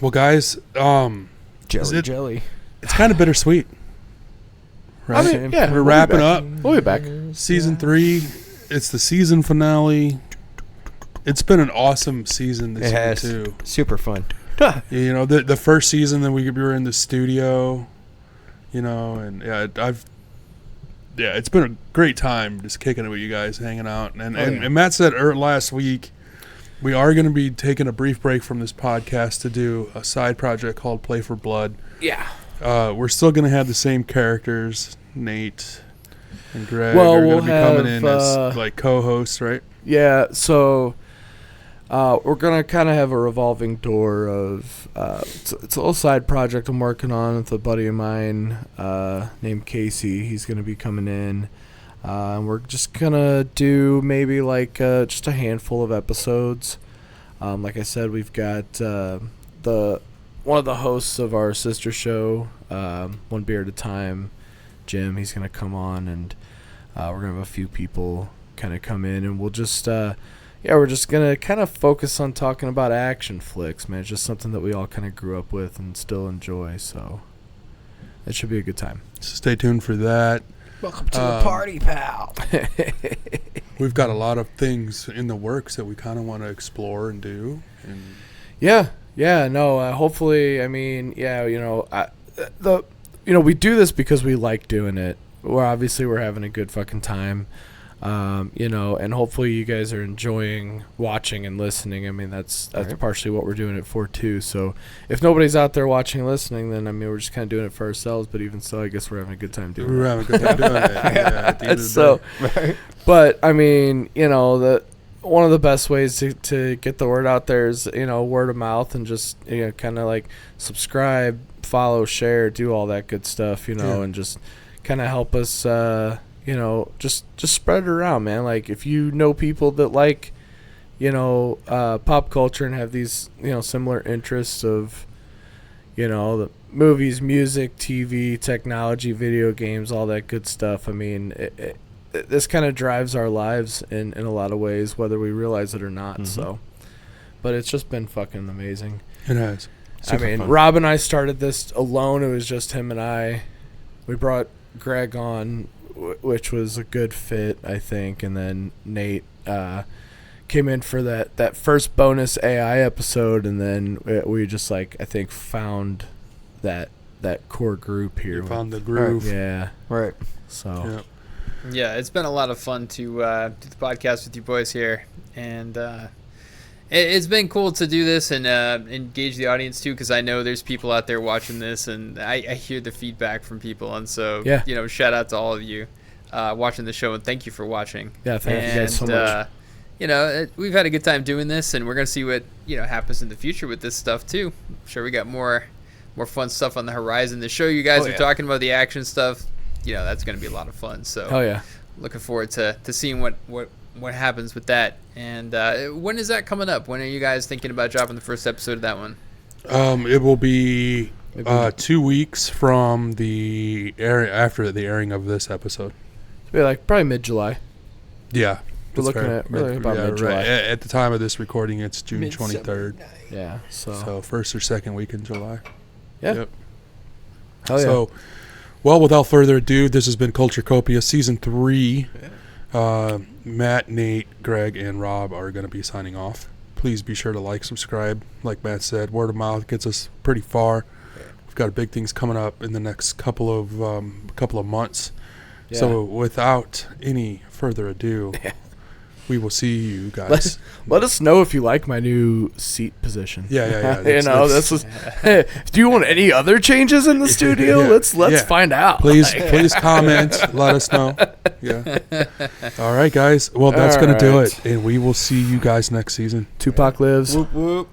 B: Well, guys,
C: jelly,
B: it-
C: jelly.
B: it's kind of bittersweet. Right?
A: I mean, yeah,
B: We're
A: we'll be
B: wrapping
A: back.
B: up
A: We'll be back.
B: season 3. It's the season finale. It's been an awesome season this
C: It
B: year
C: has.
B: too.
C: Super fun.
B: You know, the first season that we were in the studio, you know, and it's been a great time just kicking it with you guys, hanging out. And Matt said last week we are going to be taking a brief break from this podcast to do a side project called Play for Blood.
A: Yeah.
B: We're still going to have the same characters, Nate and Greg
A: Well,
B: are going
A: we'll
B: to be coming in
A: have,
B: as like co-hosts, right?
A: Yeah, so we're going to kind of have a revolving door of it's a little side project I'm working on with a buddy of mine named Casey. He's going to be coming in. And we're just going to do maybe like just a handful of episodes. Like I said, we've got one of the hosts of our sister show, One Beer at a Time, Jim. He's going to come on, and we're going to have a few people kind of come in, and we'll just we're just going to kind of focus on talking about action flicks, man. It's just something that we all kind of grew up with and still enjoy, so it should be a good time.
B: So stay tuned for that.
C: Welcome to the party, pal.
B: We've got a lot of things in the works that we kind of want to explore and do. And
A: Hopefully, I mean, we do this because we like doing it. We're having a good fucking time. And hopefully you guys are enjoying watching and listening. I mean, that's
C: Right.
A: partially what we're doing it for too. So if nobody's out there watching and listening, then I mean, we're just kind of doing it for ourselves. But even so, I guess we're having a good time doing it.
B: we're having a good time doing it. Yeah, at the end of the
A: So,
B: day.
A: but I mean, one of the best ways to get the word out there is, word of mouth, and just, kind of like subscribe, follow, share, do all that good stuff, and just kind of help us, just spread it around, man. Like if you know people that like, pop culture and have these, similar interests of, the movies, music, TV, technology, video games, all that good stuff. I mean, this kind of drives our lives in a lot of ways, whether we realize it or not.
C: Mhm.
A: So, but it's just been fucking amazing.
B: It has.
C: Super
A: I mean,
C: fun.
A: Rob and I started this alone. It was just him and I. We brought Greg on, which was a good fit, I think. And then Nate came in for that first bonus AI episode. And then we just, I think, found that core group here.
B: You found the groove.
A: Yeah.
C: Right.
A: So.
B: Yeah.
D: Yeah, it's been a lot of fun to do the podcast with you boys here, and it's been cool to do this and engage the audience too, because I know there's people out there watching this, and I hear the feedback from people, and so
A: Yeah.
D: shout out to all of you. watching the show, and thank you for watching.
A: Yeah, thank you guys so much.
D: We've had a good time doing this, and we're gonna see what happens in the future with this stuff too. I'm sure we got more fun stuff on the horizon. The show you guys are talking about, the action stuff, that's gonna be a lot of fun. So, looking forward to seeing what happens with that. And when is that coming up? When are you guys thinking about dropping the first episode of that one?
B: It will be 2 weeks from after the airing of this episode.
A: It'll be like probably mid-July.
B: Yeah.
A: We're looking at about mid-July.
B: Right. At the time of this recording, it's June 23rd.
A: Yeah. So
B: first or second week in July.
A: Yeah.
B: Yep.
A: Hell yeah.
B: So, well, without further ado, this has been Culture Copia Season 3. Matt, Nate, Greg, and Rob are going to be signing off. Please be sure to subscribe. Like Matt said, word of mouth gets us pretty far. We've got big things coming up in the next couple of months. Yeah. So without any further ado, we will see you guys.
A: Let us know if you like my new seat position.
B: Yeah.
A: This is. Hey, do you want any other changes in the studio? Let's find out.
B: Please comment. Let us know. Yeah. All right, guys. Well, that's gonna do it, and we will see you guys next season.
A: Tupac lives.
C: Whoop whoop.